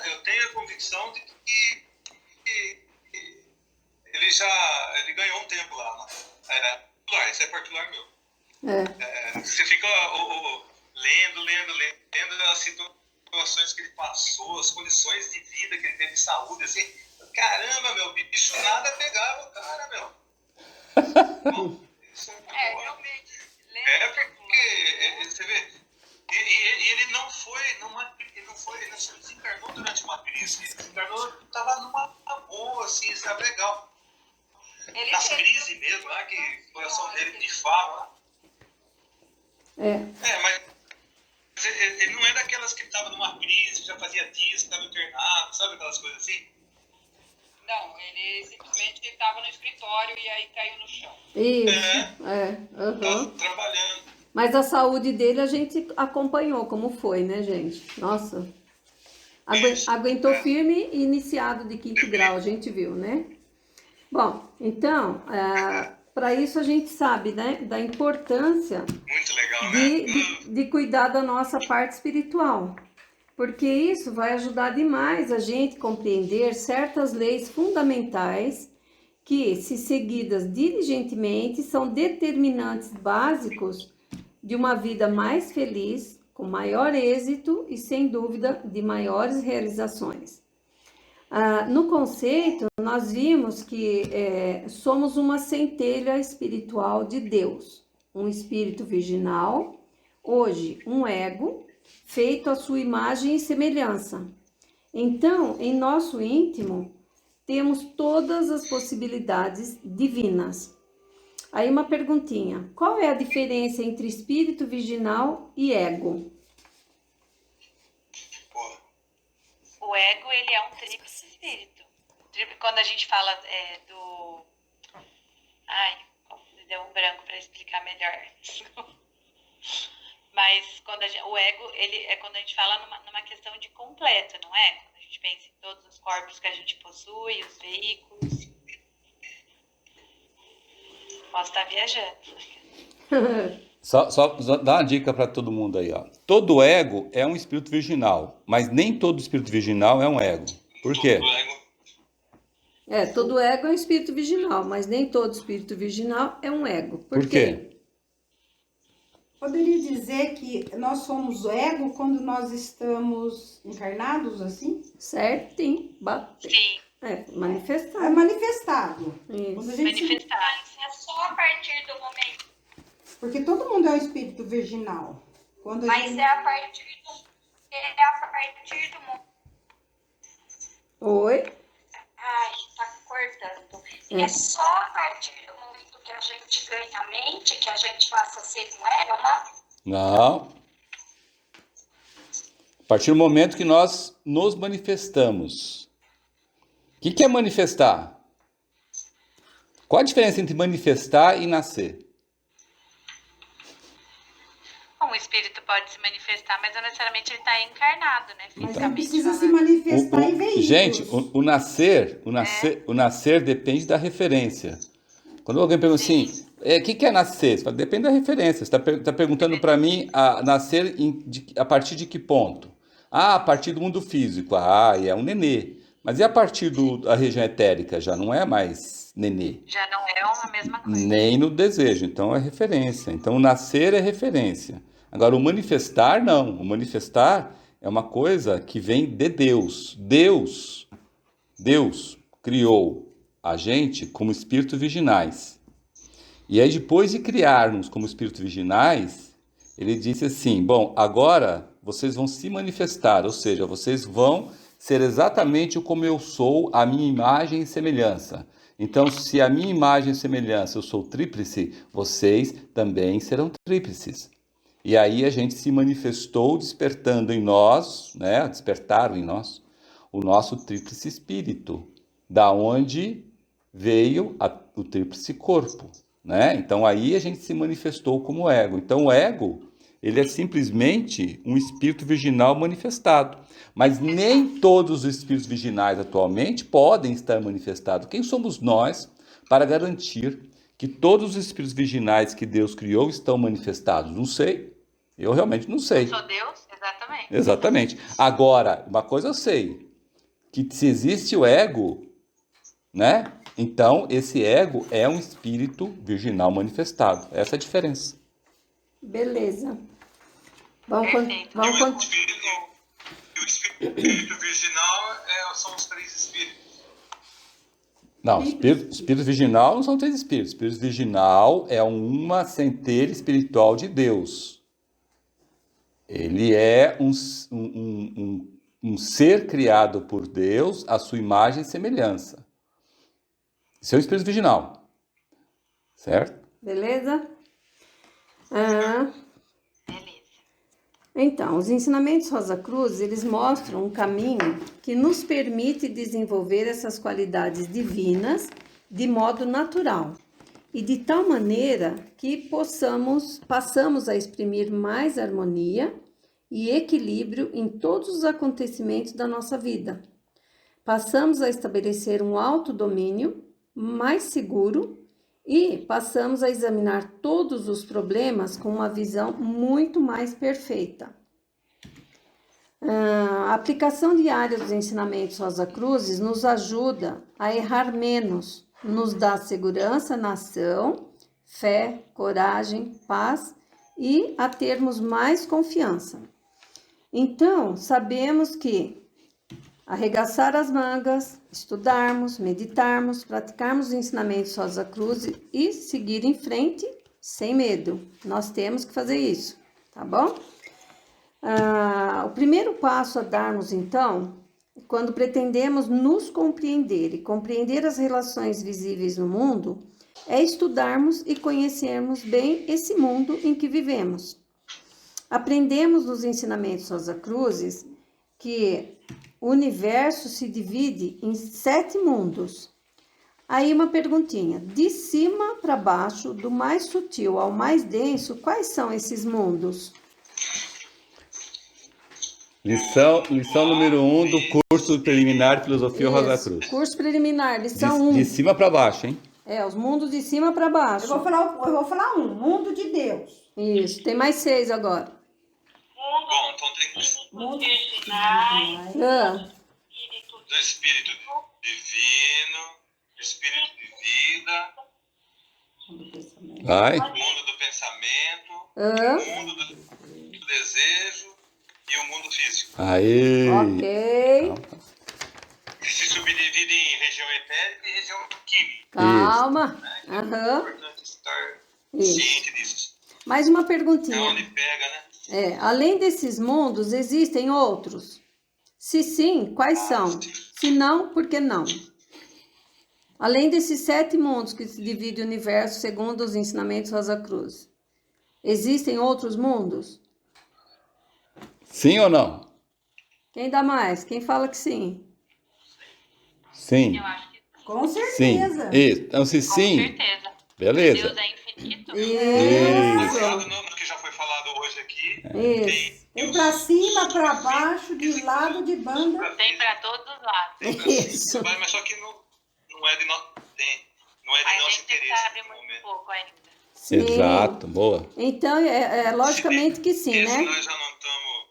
Eu tenho a convicção de que ele ganhou um tempo lá. Isso é particular meu. Você fica lendo as situações que ele passou, as condições de vida que ele teve de saúde, assim, caramba, meu, bicho nada pegava o cara, meu. Bom, isso
realmente.
porque você vê, e ele não ele não se desencarnou durante uma crise, ele desencarnou, estava numa boa, assim, sabe, legal. Nas crises mesmo, lá que o coração dele pifava. Mas ele não é daquelas que estava numa crise, já fazia dias, estava internado, sabe aquelas coisas assim?
Não, ele simplesmente estava no escritório e aí caiu no chão.
Isso,
Estava trabalhando.
Mas a saúde dele a gente acompanhou como foi, né, gente? Nossa. Aguentou firme e iniciado de 5º grau, a gente viu, né? Bom, então, para isso a gente sabe, né, da importância
Muito legal, né?
de cuidar da nossa parte espiritual. Porque isso vai ajudar demais a gente compreender certas leis fundamentais que, se seguidas diligentemente, são determinantes básicos de uma vida mais feliz, com maior êxito e, sem dúvida, de maiores realizações. No conceito, nós vimos que somos uma centelha espiritual de Deus, um espírito virginal, hoje um ego, feito à sua imagem e semelhança. Então, em nosso íntimo, temos todas as possibilidades divinas. Aí uma perguntinha, qual é a diferença entre espírito virginal e ego?
O ego, ele é um tríplice espírito. Quando a gente fala do... Ai, me deu um branco para explicar melhor. Mas o ego, ele é quando a gente fala numa questão de completo, não é? Quando a gente pensa em todos os corpos que a gente possui, os veículos. Posso estar viajando.
Só dar uma dica para todo mundo aí, ó. Todo ego é um espírito virginal, mas nem todo espírito virginal é um ego. Por quê?
Todo ego é um espírito virginal, mas nem todo espírito virginal é um ego.
Por quê?
Poderia dizer que nós somos o ego quando nós estamos encarnados, assim?
Certinho,
Sim.
Manifestado.
É manifestado.
Isso.
Quando a gente
Manifestar.
Mas é só a partir do momento.
Porque todo mundo é um espírito virginal. Quando a
Mas
gente...
é a partir do momento.
Oi?
Ai, tá cortando. É só a partir do momento que a gente ganha a mente, que a gente passa a ser um ego, né?
Não. A partir do momento que nós nos manifestamos. O que é manifestar? Qual a diferença entre manifestar e nascer?
Bom, o espírito pode se manifestar, mas não necessariamente ele está encarnado, né?
Mas ele
Fisicamente
precisa se
falando.
manifestar em veículos.
Gente, o nascer depende da referência. Quando alguém pergunta assim, o que é nascer? Você fala, depende da referência. Você está perguntando para mim nascer a partir de que ponto? A partir do mundo físico. É um nenê. Mas e a partir da região etérica? Já não é mais nenê.
Já não é a mesma coisa.
Nem no desejo. Então é referência. Então o nascer é referência. Agora o manifestar, não. O manifestar é uma coisa que vem de Deus. Deus criou a gente como espíritos virginais. E aí depois de criar-nos como espíritos virginais, ele disse assim, bom, agora vocês vão se manifestar, ou seja, vocês vão ser exatamente como eu sou, a minha imagem e semelhança. Então, se a minha imagem e semelhança eu sou tríplice, vocês também serão tríplices. E aí a gente se manifestou despertando em nós, né? Despertaram em nós o nosso tríplice espírito, da onde veio o tríplice corpo, né? Então aí a gente se manifestou como ego. Então o ego, ele é simplesmente um espírito virginal manifestado. Mas nem todos os espíritos virginais atualmente podem estar manifestados. Quem somos nós para garantir que todos os espíritos virginais que Deus criou estão manifestados? Não sei. Eu realmente não sei.
Sou Deus? Exatamente.
Exatamente. Agora, uma coisa eu sei, que se existe o ego, né? Então, esse ego é um espírito virginal manifestado. Essa é a diferença.
Beleza.
Perfeito.
Vamos
E o espírito virginal são os 3 espíritos.
Não, espírito virginal não são 3 espíritos. Espírito virginal é uma centelha espiritual de Deus. Ele é um ser criado por Deus à sua imagem e semelhança. Isso é o espírito virginal. Certo?
Beleza?
Beleza.
Então, os ensinamentos Rosa Cruz, eles mostram um caminho que nos permite desenvolver essas qualidades divinas de modo natural e de tal maneira que passamos a exprimir mais harmonia e equilíbrio em todos os acontecimentos da nossa vida. Passamos a estabelecer um autodomínio mais seguro e passamos a examinar todos os problemas com uma visão muito mais perfeita. A aplicação diária dos ensinamentos Rosa Cruzes nos ajuda a errar menos, nos dá segurança na ação, fé, coragem, paz e a termos mais confiança. Então, sabemos que arregaçar as mangas, estudarmos, meditarmos, praticarmos os ensinamentos Rosa Cruz e seguir em frente sem medo. Nós temos que fazer isso, tá bom? O primeiro passo a darmos, então, quando pretendemos nos compreender e compreender as relações visíveis no mundo, é estudarmos e conhecermos bem esse mundo em que vivemos. Aprendemos nos ensinamentos Rosa Cruzes que o universo se divide em 7 mundos. Aí uma perguntinha, de cima para baixo, do mais sutil ao mais denso, quais são esses mundos?
Lição número 1 do curso preliminar de Filosofia Rosa Cruz.
Curso preliminar, lição 1.
De cima para baixo, hein?
Os mundos de cima para baixo.
Eu vou falar um, mundo de Deus.
Isso, tem mais 6 agora.
Bom, então tem
Mundo
virginais,
do espírito divino, espírito de vida,
Vai.
o mundo do pensamento, o mundo do desejo e o mundo físico.
Aí.
Ok.
Que se subdivide em região etérica e região química.
Calma.
É
Aham.
importante estar
Isso.
ciente disso.
Mais uma
É
perguntinha.
onde pega, né?
Além desses mundos, existem outros? Se sim, quais são? Se não, por que não? Além desses 7 mundos que se divide o universo segundo os ensinamentos Rosa Cruz, existem outros mundos?
Sim ou não?
Quem dá mais? Quem fala que sim?
Sim.
Eu acho que
Com
Sim.
certeza.
Isso. Então, se
com
sim,
certeza.
beleza.
Deus é infinito.
Baseado
Isso.
no que já foi falado hoje aqui,
Isso.
Tem pra cima, pra baixo, de lado, de banda.
Tem para todos os lados.
Isso.
mas só que não é de nosso
Mas a
nosso
gente
interesse
sabe
no
muito
momento.
pouco ainda.
Sim.
Exato, boa.
Então, logicamente que sim,
Esse
né?
nós já não estamos.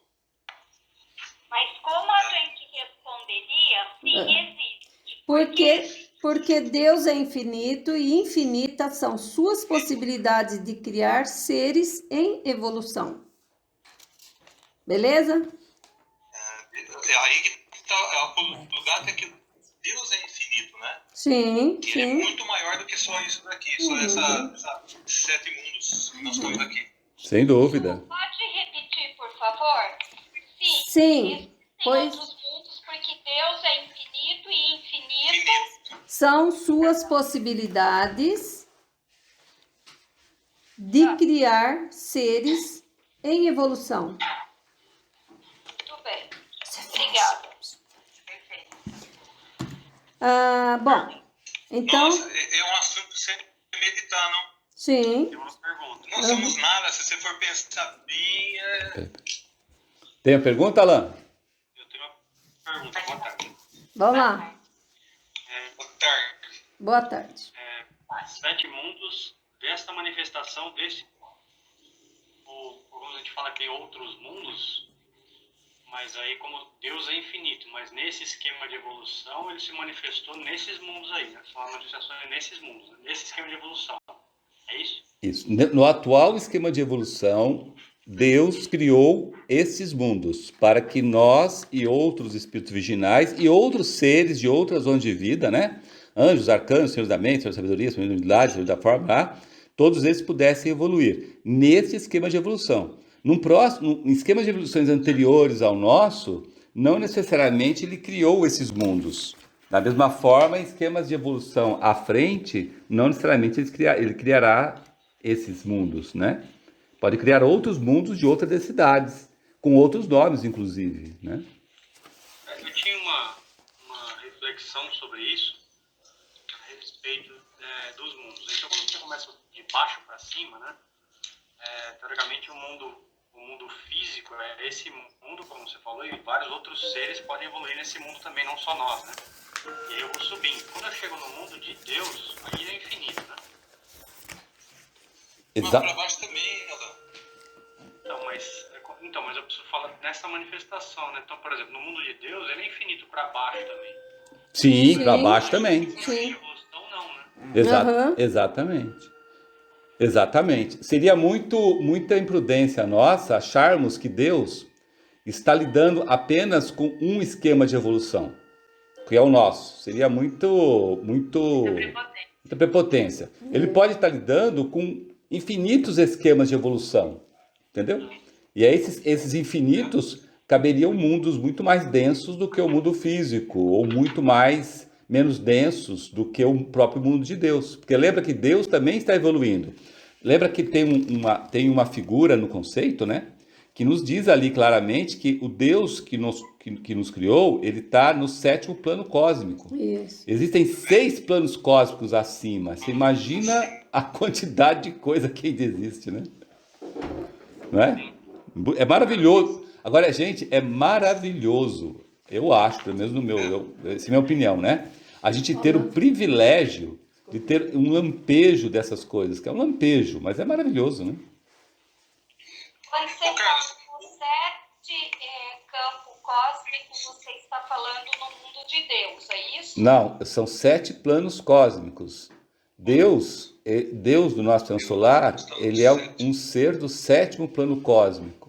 Mas como a gente responderia, sim, existe.
Porque Deus é infinito e infinitas são suas possibilidades de criar seres em evolução. Beleza?
É aí que está o lugar que Deus é infinito, né?
Sim,
Que ele é
sim.
muito maior do que só isso daqui, só esses 7 mundos que nós estamos aqui.
Sem dúvida.
Pode repetir, por favor? Sim.
Sim,
Existem
pois-
outros mundos porque Deus é infinito e infinito.
Infinito.
São suas possibilidades de criar seres em evolução.
Tudo bem. Obrigada.
Perfeito.
Bom, então,
Nossa, é um assunto pra você meditar, não?
sim.
Tem uma pergunta.
Não somos nada, se você for pensar bem.
Tem a pergunta, Alan?
Eu tenho uma pergunta. Boa tarde.
Vamos lá.
Boa tarde.
Boa tarde.
7 mundos desta manifestação desse. Alguns a gente fala que tem outros mundos, mas aí como Deus é infinito, mas nesse esquema de evolução ele se manifestou nesses mundos aí, né? São manifestações nesses mundos, né? Nesse esquema de evolução. É isso?
Isso. No atual esquema de evolução, Deus criou esses mundos para que nós e outros espíritos virginais e outros seres de outras zonas de vida, né? Anjos, arcanos, senhores da mente, senhores da sabedoria, senhores da unidade, senhores da forma, né? Todos eles pudessem evoluir nesse esquema de evolução. Num esquema de evoluções anteriores ao nosso, não necessariamente ele criou esses mundos. Da mesma forma, em esquemas de evolução à frente, não necessariamente ele criará esses mundos, né? Pode criar outros mundos de outras densidades, com outros nomes, inclusive, né?
Eu tinha uma reflexão sobre isso a respeito dos mundos. Então, quando você começa de baixo para cima, né? Teoricamente, o mundo físico é esse mundo, como você falou, e vários outros seres podem evoluir nesse mundo também, não só nós, né? E aí eu vou subindo. Quando eu chego no mundo de Deus, aí é infinito, né?
Mas para baixo também, Alan.
Então, mas eu preciso falar nessa manifestação, né? Então, por exemplo, no mundo de Deus, ele é infinito para baixo também.
Sim, para
Sim.
baixo também.
Sim.
Evolução não, né?
Aham.
Exatamente. Exatamente. Seria muita imprudência nossa acharmos que Deus está lidando apenas com um esquema de evolução, que é o nosso. Seria muita prepotência. Ele pode estar lidando com infinitos esquemas de evolução, entendeu? E aí esses infinitos caberiam mundos muito mais densos do que o mundo físico, ou muito menos densos do que o próprio mundo de Deus. Porque lembra que Deus também está evoluindo. Lembra que tem uma figura no conceito, né? Que nos diz ali claramente que o Deus que nos criou, ele está no 7º plano cósmico.
Isso.
Existem 6 planos cósmicos acima. Você imagina a quantidade de coisa que ainda existe, né? Não é? É maravilhoso. Agora, gente, é maravilhoso. Eu acho, pelo menos essa é a minha opinião, né? A gente ter o privilégio de ter um lampejo dessas coisas, que é um lampejo, mas é maravilhoso, né?
Quando você fala do 7 campo cósmico, você está falando no mundo de Deus, é isso?
Não, são 7 planos cósmicos. Deus do nosso plano solar, ele é um ser do 7º plano cósmico.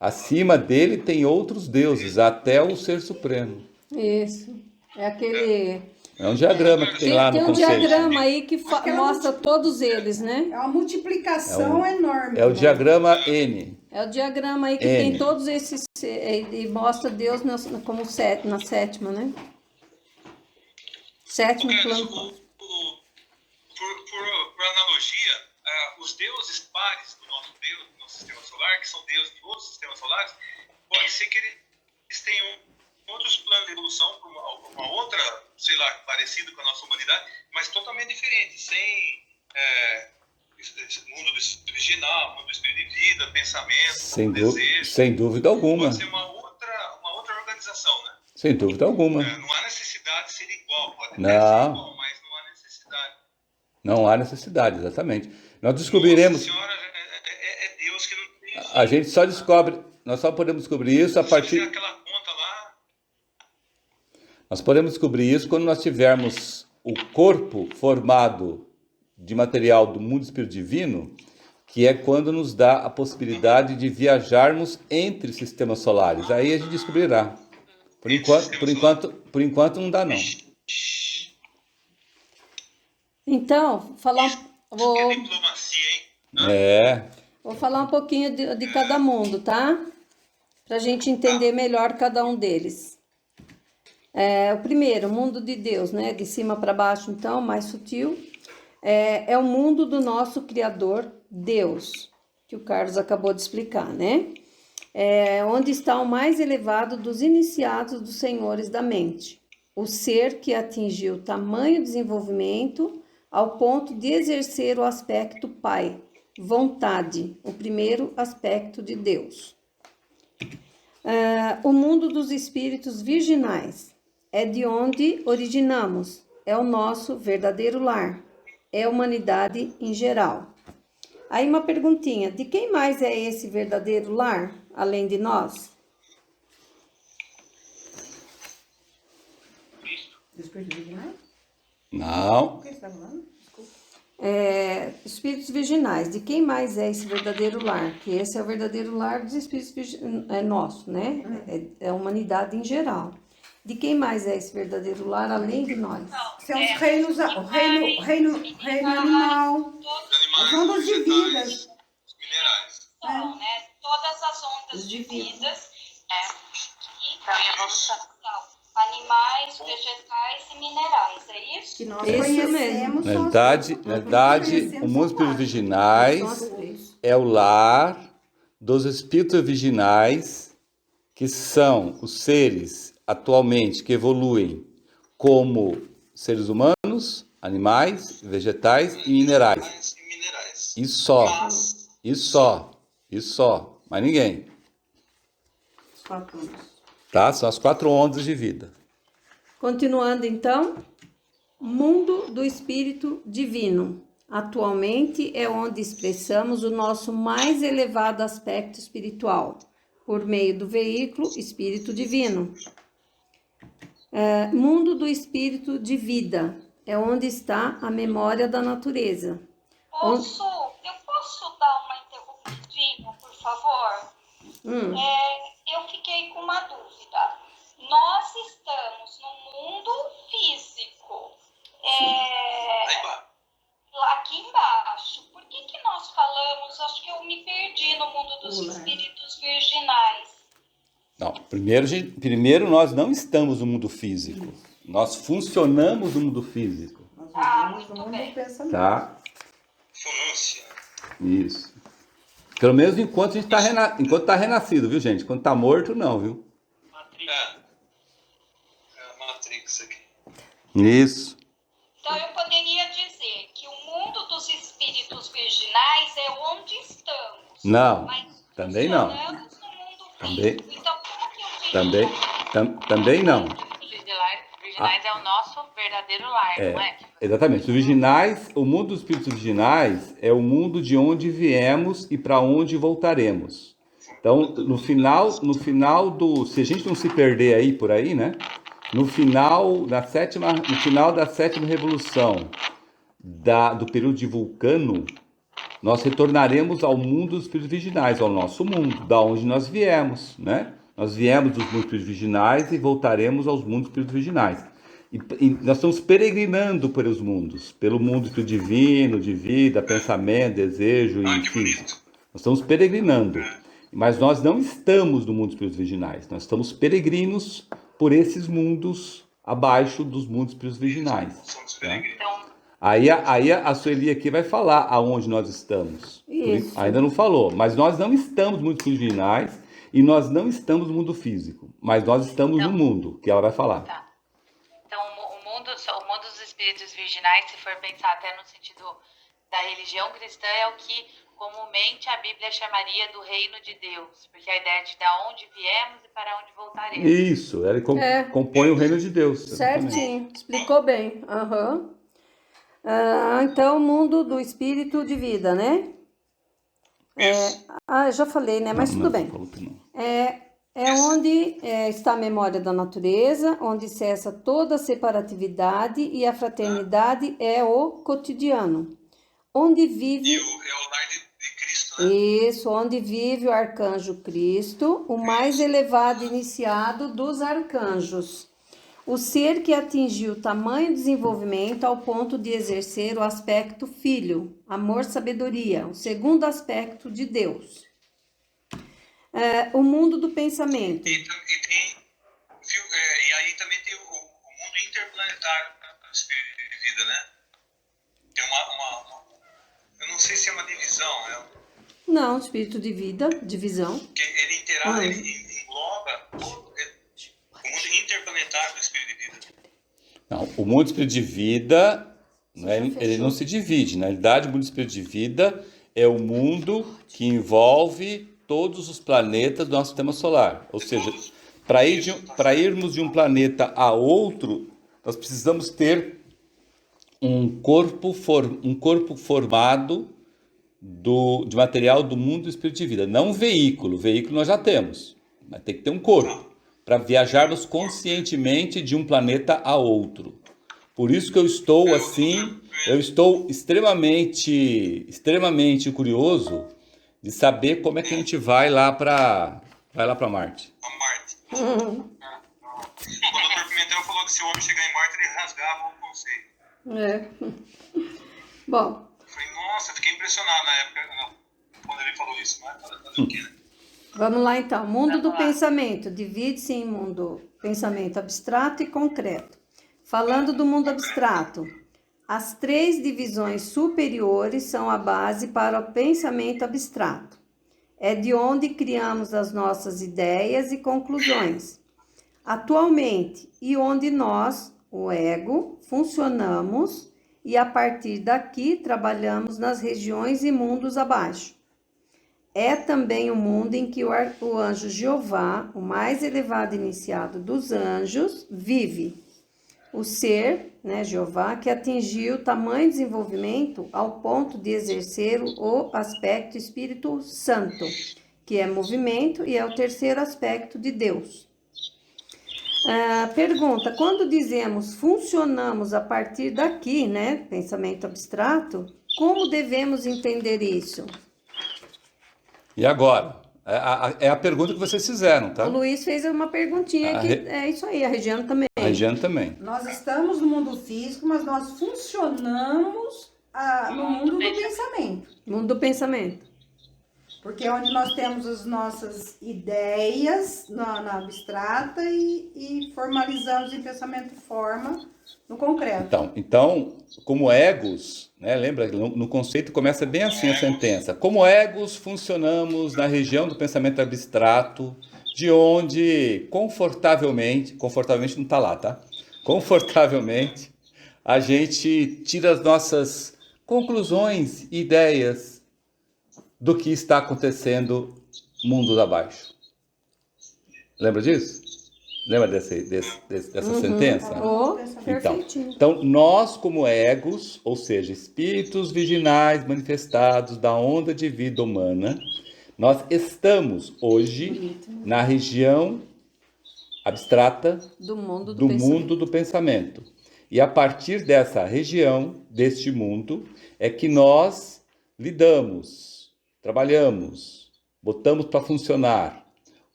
Acima dele tem outros deuses, até o Ser Supremo.
Isso. É aquele.
É um diagrama que tem lá
Tem
no
um
conceito.
diagrama aí que mostra todos eles, né?
É uma multiplicação enorme.
É o diagrama N.
É o diagrama aí que
N.
tem todos esses. E mostra Deus como na 7ª, né? 7º plano.
Por analogia, os deuses pares do nosso Deus, do nosso sistema solar, que são deuses de outros sistemas solares, pode ser que eles tenham outros planos de evolução para uma outra, sei lá, parecido com a nossa humanidade, mas totalmente diferente, sem esse mundo do espírito original, mundo do espírito de vida, pensamento, desejo.
Sem dúvida alguma.
Pode ser uma outra organização, né?
Sem dúvida alguma.
Não há necessidade de ser igual, pode até
Não.
ser igual, mas não há necessidade.
Não há necessidade, exatamente. Nós descobriremos.
Nossa Senhora, é Deus que não tem.
A gente só descobre. Nós só podemos descobrir isso a partir.
Aquela conta lá.
Nós podemos descobrir isso quando nós tivermos o corpo formado de material do mundo espírito divino, que é quando nos dá a possibilidade de viajarmos entre sistemas solares. Aí a gente descobrirá. Por enquanto não dá, não.
Então,
Que diplomacia, hein?
vou falar um pouquinho de cada mundo, tá? Pra gente entender melhor cada um deles. O primeiro, o mundo de Deus, né? De cima para baixo, então, mais sutil. É o mundo do nosso Criador, Deus, que o Carlos acabou de explicar, né? Onde está o mais elevado dos iniciados dos senhores da mente. O ser que atingiu tamanho desenvolvimento ao ponto de exercer o aspecto Pai, vontade, o primeiro aspecto de Deus. O mundo dos espíritos virginais é de onde originamos, é o nosso verdadeiro lar, é a humanidade em geral. Aí uma perguntinha, de quem mais é esse verdadeiro lar, além de nós?
Espírito virginais?
Não.
O que você está falando? Desculpa.
Espíritos virginais, de quem mais é esse verdadeiro lar? Que esse é o verdadeiro lar dos espíritos virginais, nosso, né? É a humanidade em geral. De quem mais é esse verdadeiro lar, além de nós?
São os reinos, o reino animal, as ondas de vida.
Os minerais.
Então, né? Todas as ondas de vidas, então, em evolução. Animais, vegetais e minerais, é isso?
Que nós
Isso
conhecemos.
Na verdade, o mundo dos espíritos virginais é o lar dos espíritos virginais, que são os seres atualmente que evoluem como seres humanos, animais, vegetais e minerais. E só. Mais ninguém. Tá? São as 4 ondas de vida.
Continuando então, mundo do espírito divino. Atualmente é onde expressamos o nosso mais elevado aspecto espiritual, por meio do veículo espírito divino. Mundo do espírito de vida, é onde está a memória da natureza.
Eu posso dar uma interrompidinha, por favor? Eu fiquei com uma dúvida. Nós estamos no mundo físico, aqui embaixo. Por que nós falamos, acho que eu me perdi no mundo dos espíritos virginais?
Não, primeiro nós não estamos no mundo físico. Nós funcionamos no mundo físico.
Muito bem.
Tá?
Funúncia.
Isso. Pelo menos enquanto a gente tá renascido, viu, gente? Quando tá morto, não, viu?
É a Matrix aqui.
Isso.
Então eu poderia dizer que o mundo dos espíritos virginais é onde estamos.
Não,
Mas
também não.
funcionamos no mundo
Também-
físico. Então como que eu diria?
Também não.
Virginais é o nosso verdadeiro lar, não é?
Exatamente. Os virginais, o mundo dos espíritos virginais é o mundo de onde viemos e para onde voltaremos. Então, no final do, se a gente não se perder aí por aí, né? No final da sétima revolução do período de Vulcano, nós retornaremos ao mundo dos espíritos virginais, ao nosso mundo, da onde nós viemos, né? Nós viemos dos mundos espíritos virginais e voltaremos aos mundos espíritos virginais. E nós estamos peregrinando pelos mundos, pelo mundo espírito divino, de vida, pensamento, desejo e físico. Nós estamos peregrinando, mas nós não estamos no mundo dos espíritos virginais. Nós estamos peregrinos por esses mundos abaixo dos mundos espíritos virginais. Tá?
Então,
Aí a Sueli aqui vai falar aonde nós estamos.
Isso.
Ainda não falou, mas nós não estamos no mundo espíritos virginais e nós não estamos no mundo físico, mas nós estamos no mundo, que ela vai falar.
tá. Então, o mundo dos espíritos virginais, se for pensar até no sentido da religião cristã, é o que comumente a Bíblia chamaria do reino de Deus, porque a ideia é de onde viemos e para onde voltaremos.
Isso, ela compõe o reino de Deus. exatamente.
Certinho, explicou bem. Então, mundo do espírito de vida, né? Eu já falei, né? Mas tudo bem.
Falou que não.
É onde está a memória da natureza, onde cessa toda a separatividade e a fraternidade é o cotidiano. Onde vive...
É o lar de Cristo, né?
Isso, onde vive o arcanjo Cristo, o mais elevado iniciado dos arcanjos. O ser que atingiu tamanho desenvolvimento ao ponto de exercer o aspecto filho, amor, sabedoria, o segundo aspecto de Deus. O mundo do pensamento.
E tem E aí também tem o mundo interplanetário do espírito de vida, né? Tem eu não sei se é uma divisão, né?
Não, espírito de vida, divisão.
Que ele engloba o mundo interplanetário do espírito de vida.
Não, o mundo espírito de vida, né, ele não se divide. Na realidade, o mundo espírito de vida é o mundo que envolve todos os planetas do nosso sistema solar. Ou seja, para irmos de um planeta a outro, nós precisamos ter um corpo formado de material do mundo do espírito de vida. Não um veículo. Veículo nós já temos. Mas tem que ter um corpo para viajarmos conscientemente de um planeta a outro. Por isso que eu estou assim, eu estou extremamente curioso de saber como é que a gente vai lá para Marte.
A Marte. Quando o Dr. Pimentel falou que se o homem chegar em Marte, ele rasgava o conceito.
Bom.
Eu falei, nossa, fiquei impressionado na época, quando ele falou isso. Mas fazer o quê, né?
Vamos lá então. Mundo do pensamento divide-se em mundo pensamento abstrato e concreto. Falando do mundo abstrato, as 3 divisões superiores são a base para o pensamento abstrato. É de onde criamos as nossas ideias e conclusões. Atualmente, e onde nós, o ego, funcionamos e a partir daqui trabalhamos nas regiões e mundos abaixo. É também o mundo em que o anjo Jeová, o mais elevado iniciado dos anjos, vive. O ser, né, Jeová, que atingiu tamanho desenvolvimento ao ponto de exercer o aspecto Espírito Santo, que é movimento e é o terceiro aspecto de Deus. Pergunta, quando dizemos funcionamos a partir daqui, né, pensamento abstrato, como devemos entender isso?
E agora? É a pergunta que vocês fizeram, tá?
O Luiz fez uma perguntinha que é isso aí, a Regiane também.
A Regiane também.
Nós estamos no mundo físico, mas nós funcionamos no mundo do pensamento.
Mundo do pensamento.
Porque é onde nós temos as nossas ideias na abstrata e formalizamos em pensamento e forma no concreto.
Então, como egos, né, lembra, no conceito começa bem assim a sentença. Como egos funcionamos na região do pensamento abstrato, de onde confortavelmente não está lá, tá? Confortavelmente, a gente tira as nossas conclusões e ideias do que está acontecendo mundos abaixo. Lembra disso? Lembra dessa sentença? Então, nós como egos, ou seja, espíritos virginais manifestados da onda de vida humana, nós estamos hoje na região abstrata do mundo do pensamento. E a partir dessa região, deste mundo, é que nós lidamos, trabalhamos, botamos para funcionar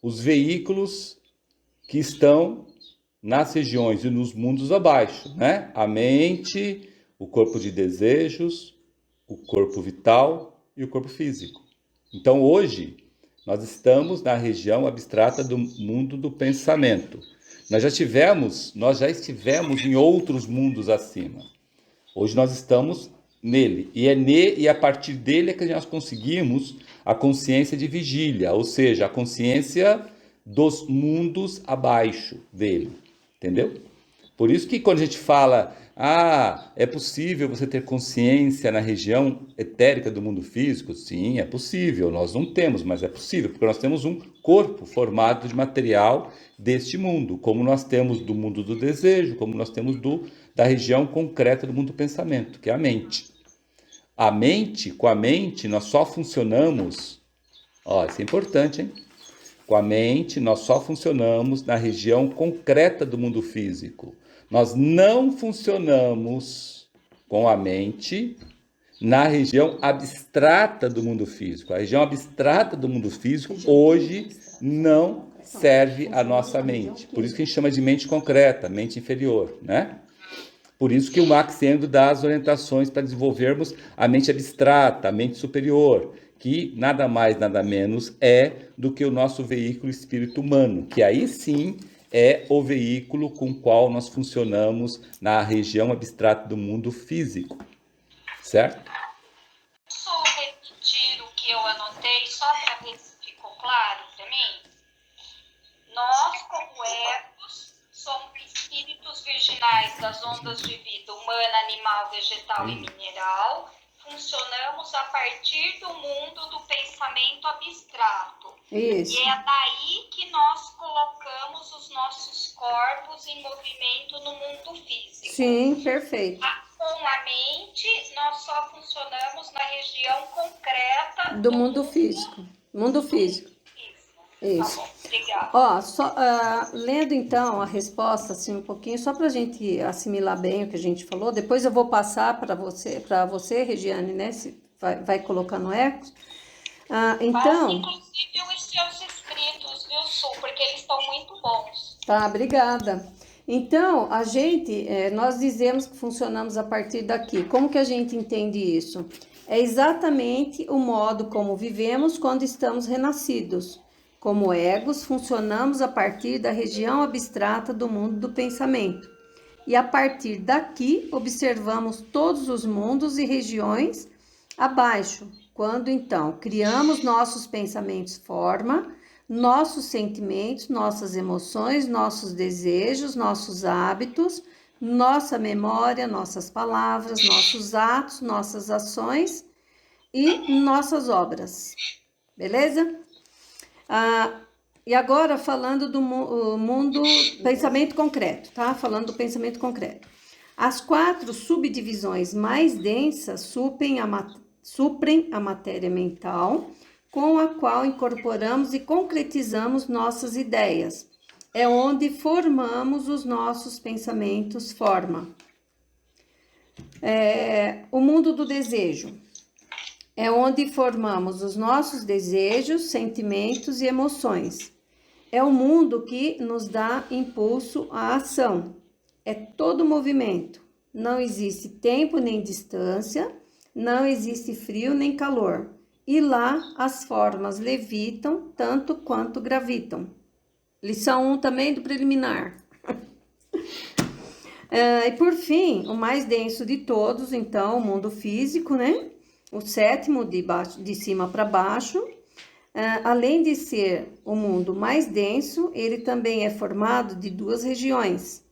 os veículos que estão nas regiões e nos mundos abaixo, né? A mente, o corpo de desejos, o corpo vital e o corpo físico. Então, hoje, nós estamos na região abstrata do mundo do pensamento. Nós já estivemos em outros mundos acima. Hoje nós estamos nele. E a partir dele é que nós conseguimos a consciência de vigília, ou seja, a consciência dos mundos abaixo dele. Entendeu? Por isso que quando a gente fala, é possível você ter consciência na região etérica do mundo físico? Sim, é possível. Nós não temos, mas é possível, porque nós temos um corpo formado de material deste mundo, como nós temos do mundo do desejo, como nós temos da região concreta do mundo do pensamento, que é a mente. Com a mente, nós só funcionamos, isso é importante, hein? Com a mente, nós só funcionamos na região concreta do mundo físico. Nós não funcionamos com a mente na região abstrata do mundo físico. A região abstrata do mundo físico hoje não serve à nossa mente. Por isso que a gente chama de mente concreta, mente inferior, né? Por isso que o Max Endo dá as orientações para desenvolvermos a mente abstrata, a mente superior, que nada mais, nada menos é do que o nosso veículo espírito humano, que aí sim é o veículo com o qual nós funcionamos na região abstrata do mundo físico, certo?
Posso repetir o que eu anotei só para ver se ficou claro para mim? Nós, como egos, somos espíritos virginais das ondas de vida humana, animal, vegetal e mineral. Funcionamos a partir do mundo do pensamento abstrato.
Isso.
E é daí que nós colocamos os nossos corpos em movimento no mundo físico.
Sim, perfeito.
Com a mente, nós só funcionamos na região concreta
Do mundo físico. Mundo físico. Isso.
Tá bom, obrigada.
Ó, lendo então a resposta assim um pouquinho, só para a gente assimilar bem o que a gente falou. Depois eu vou passar para você, Regiane, né? Se vai colocar no Ecos. Então.
Inclusive os seus escritos, viu, Su? Porque eles estão muito bons.
Tá, obrigada. Então, nós dizemos que funcionamos a partir daqui. Como que a gente entende isso? É exatamente o modo como vivemos quando estamos renascidos. Como egos, funcionamos a partir da região abstrata do mundo do pensamento. E a partir daqui, observamos todos os mundos e regiões abaixo, quando então criamos nossos pensamentos forma, nossos sentimentos, nossas emoções, nossos desejos, nossos hábitos, nossa memória, nossas palavras, nossos atos, nossas ações e nossas obras. Beleza? E agora falando do mundo pensamento concreto, tá? Falando do pensamento concreto. As 4 subdivisões mais densas suprem a matéria mental, com a qual incorporamos e concretizamos nossas ideias. É onde formamos os nossos pensamentos, forma. O mundo do desejo. É onde formamos os nossos desejos, sentimentos e emoções. É o mundo que nos dá impulso à ação. É todo movimento. Não existe tempo nem distância, não existe frio nem calor. E lá as formas levitam tanto quanto gravitam. Lição 1 também do preliminar. E por fim, o mais denso de todos, então, o mundo físico, né? O 7º de cima para baixo. Além de ser o mundo mais denso, ele também é formado de 2 regiões.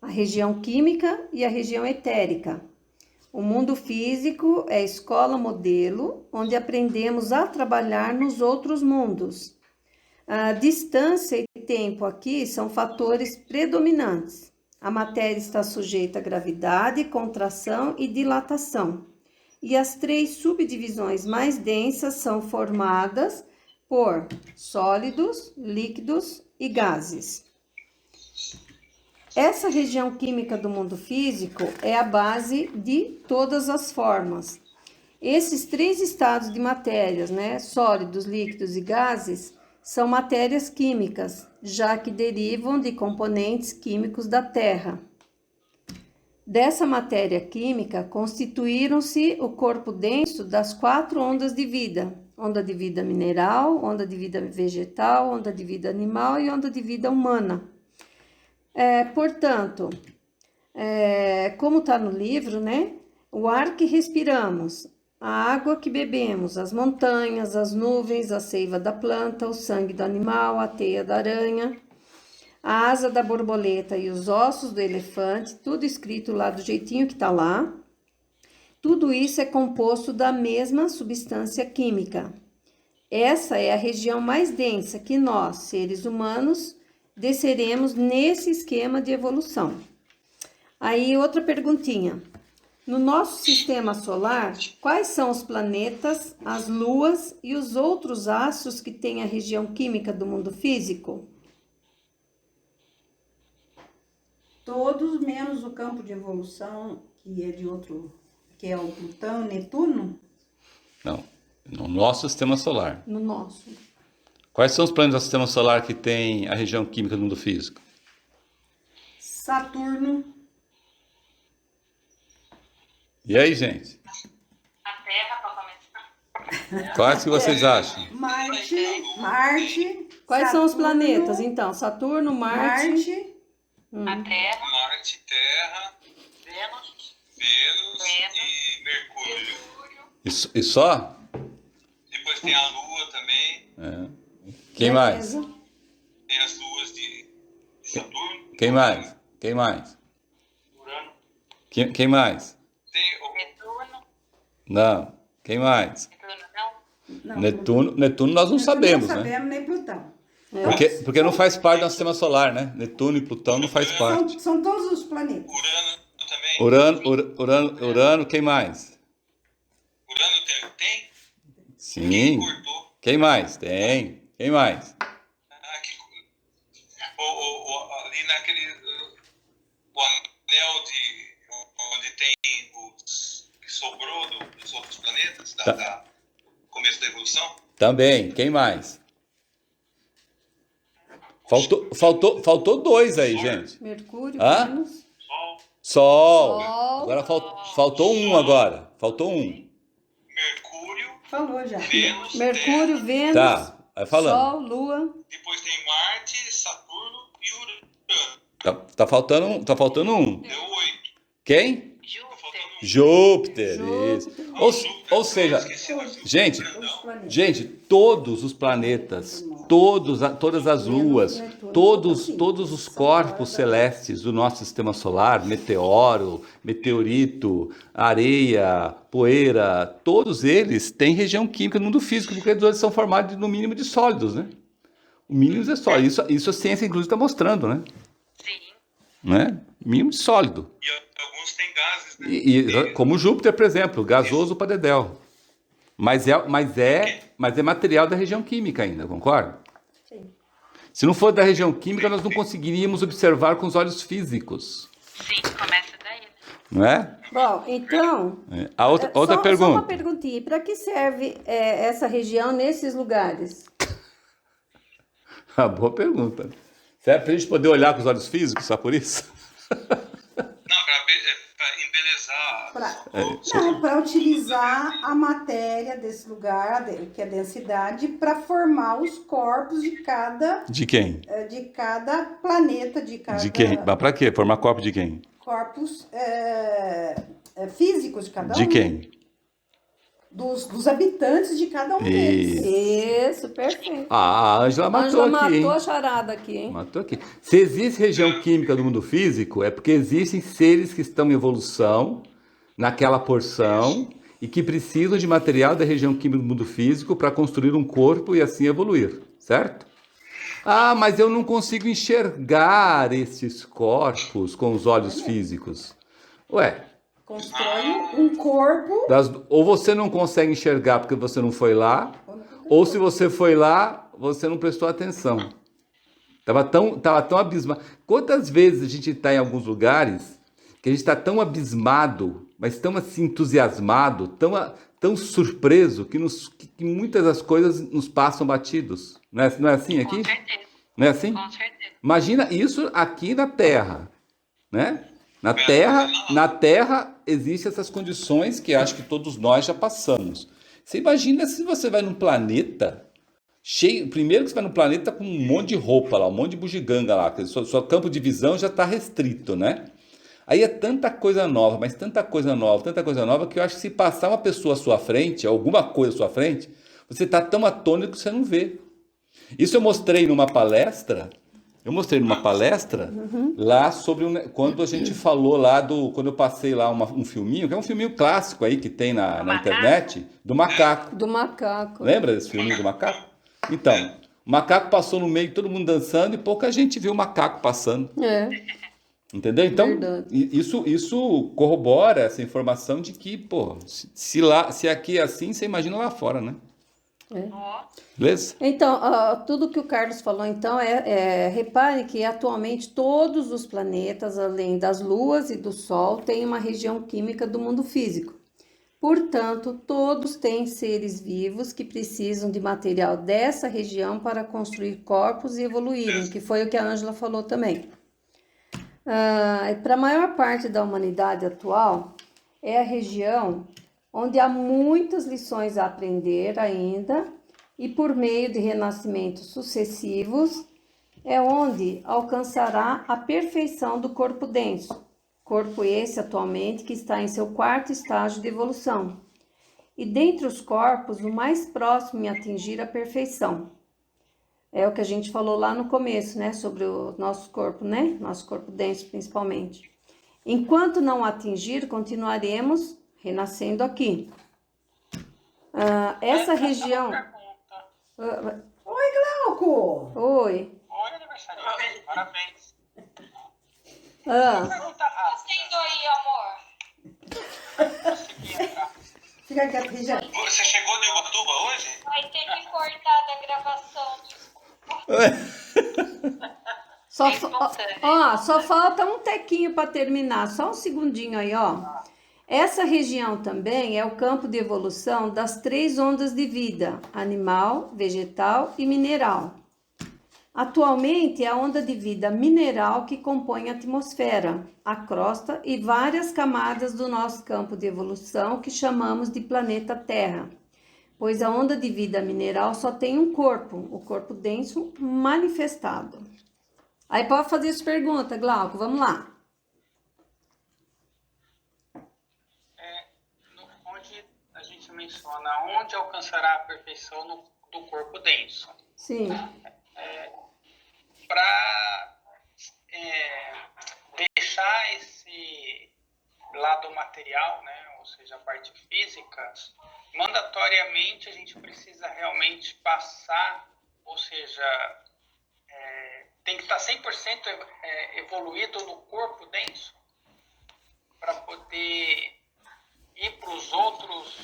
A região química e a região etérica. O mundo físico é a escola modelo, onde aprendemos a trabalhar nos outros mundos. A distância e tempo aqui são fatores predominantes. A matéria está sujeita à gravidade, contração e dilatação. E as 3 subdivisões mais densas são formadas por sólidos, líquidos e gases. Essa região química do mundo físico é a base de todas as formas. Esses 3 estados de matérias, né, sólidos, líquidos e gases, são matérias químicas, já que derivam de componentes químicos da Terra. Dessa matéria química, constituíram-se o corpo denso das 4 ondas de vida. Onda de vida mineral, onda de vida vegetal, onda de vida animal e onda de vida humana. Portanto, como está no livro, né? O ar que respiramos, a água que bebemos, as montanhas, as nuvens, a seiva da planta, o sangue do animal, a teia da aranha, a asa da borboleta e os ossos do elefante, tudo escrito lá do jeitinho que está lá. Tudo isso é composto da mesma substância química. Essa é a região mais densa que nós, seres humanos, desceremos nesse esquema de evolução. Aí, outra perguntinha. No nosso sistema solar, quais são os planetas, as luas e os outros astros que têm a região química do mundo físico?
Todos menos o campo de evolução, que é de outro, que é o Plutão, Netuno.
Não, no nosso sistema solar.
No nosso.
Quais são os planetas do sistema solar que têm a região química do mundo físico?
Saturno.
E aí, gente?
A Terra, para começar.
Quais que vocês acham?
Marte.
Quais são os
Saturno,
planetas, então? Saturno, Marte.
A Terra,
Marte, Terra,
Vênus,
Vênus e Mercúrio.
E só?
Depois tem a Lua também.
Quem mais?
Beleza.
Tem as luas de Saturno.
Quem mais? Quem mais?
Urano,
Quem mais?
Tem o
Netuno,
Não. Quem mais?
Netuno não.
Netuno nós não sabemos,
não
né?
sabemos nem Plutão.
Porque não faz parte do nosso sistema solar, né? Netuno e Plutão não faz parte.
São todos os planetas.
Urano também.
Urano, quem mais?
Urano tem?
Sim.
Cortou.
Quem mais? Tem. Quem mais?
Ali naquele. O anel onde tem os que sobrou dos outros planetas, da começo da evolução.
Também. Quem mais? Faltou dois aí, gente.
Mercúrio,
Hã?
Vênus.
Sol.
Sol.
Agora faltou um agora. Faltou um.
Mercúrio,
Falou já.
Vênus,
Mercúrio,
Terra.
Vênus.
Tá, vai falando.
Sol, Lua.
Depois tem Marte, Saturno e Urano.
Tá faltando um.
Deu 8.
Quem?
Júpiter.
Júpiter, isso. Ou seja, gente, todos os planetas, todas as luas, todos os corpos celestes do nosso sistema solar, meteoro, meteorito, areia, poeira, todos eles têm região química no mundo físico, porque eles são formados no mínimo de sólidos, né? O mínimo é sólido. Isso a ciência, inclusive, está mostrando, né?
Sim.
Né? Mínimo de sólido.
E alguns têm gases, né?
Como Júpiter, por exemplo, gasoso para dedéu. Mas é material da região química ainda, concorda?
Sim.
Se não for da região química, nós não conseguiríamos observar com os olhos físicos.
Sim, começa daí. Né?
Não é?
Bom, então...
A outra
Só uma
pergunta.
perguntinha. Para que serve essa região nesses lugares?
Boa pergunta. Serve para a gente poder olhar com os olhos físicos, só por isso?
Não, para embelezar.
Para utilizar a matéria desse lugar, que é a densidade, para formar os corpos de cada
De quem?
planeta, de cada
De quem? Mas para quê? Formar corpo de quem?
corpos físicos de cada um.
De quem?
Dos habitantes de cada um deles.
Isso, perfeito.
A Ângela matou
Ângela
aqui, hein?
matou a charada aqui, hein?
Matou aqui. Se existe região química do mundo físico, é porque existem seres que estão em evolução naquela porção e que precisam de material da região química do mundo físico para construir um corpo e assim evoluir, certo? Ah, mas eu não consigo enxergar esses corpos com os olhos físicos. Ué,
Constrói um corpo.
ou você não consegue enxergar porque você não foi lá, ou se você foi lá, você não prestou atenção. Tava tão abismado. Quantas vezes a gente está em alguns lugares que a gente está tão abismado, mas tão assim entusiasmado, tão surpreso, que muitas das coisas nos passam batidos. Não é assim aqui?
Com certeza.
Não é assim?
Com certeza.
Imagina isso aqui na Terra, né? Na Terra existem essas condições que acho que todos nós já passamos. Você imagina se você vai num planeta cheio... Primeiro que você vai num planeta com um monte de roupa lá, um monte de bugiganga lá, que seu campo de visão já está restrito, né? Aí é tanta coisa nova, mas tanta coisa nova, que eu acho que se passar uma pessoa à sua frente, alguma coisa à sua frente, você está tão atônito que você não vê. Isso eu mostrei numa palestra... lá sobre quando a gente falou lá quando eu passei lá um filminho, que é um filminho clássico aí que tem na internet, do macaco.
Do macaco.
Lembra desse filminho do macaco? Então, o macaco passou no meio, todo mundo dançando e pouca gente viu o macaco passando. Entendeu? Então, isso corrobora essa informação de que, pô, se aqui é assim, você imagina lá fora, né? Beleza?
Então, tudo que o Carlos falou, então, repare que atualmente todos os planetas, além das luas e do Sol, têm uma região química do mundo físico. Portanto, todos têm seres vivos que precisam de material dessa região para construir corpos e evoluírem, que foi o que a Ângela falou também. Para a maior parte da humanidade atual, é a região onde há muitas lições a aprender ainda e por meio de renascimentos sucessivos é onde alcançará a perfeição do corpo denso. Corpo esse atualmente que está em seu 4º estágio de evolução. E dentre os corpos, o mais próximo em atingir a perfeição. É o que a gente falou lá no começo, né? Sobre o nosso corpo, né? Nosso corpo denso, principalmente. Enquanto não atingir, continuaremos renascendo aqui. Essa região...
Oi, Glauco!
Oi.
Oi, aniversariante. Parabéns.
Tá
Pergunta rápida.
fazendo aí, amor?
Consegui entrar.
Fica quieto, Regiane.
Você chegou de Ubatuba hoje?
Vai ter que cortar da gravação, desculpa.
Só falta um tequinho para terminar. Só um segundinho aí, ó. Essa região também é o campo de evolução das 3 ondas de vida: animal, vegetal e mineral. Atualmente é a onda de vida mineral que compõe a atmosfera, a crosta e várias camadas do nosso campo de evolução que chamamos de planeta Terra, pois a onda de vida mineral só tem um corpo, o corpo denso manifestado. Aí pode fazer as perguntas, Glauco, vamos lá.
Onde a gente menciona onde alcançará a perfeição do corpo denso.
Sim.
Para deixar esse lado material, né, ou seja, a parte física, mandatoriamente a gente precisa realmente passar, ou seja, tem que estar 100% evoluído no corpo denso para poder ir para os outros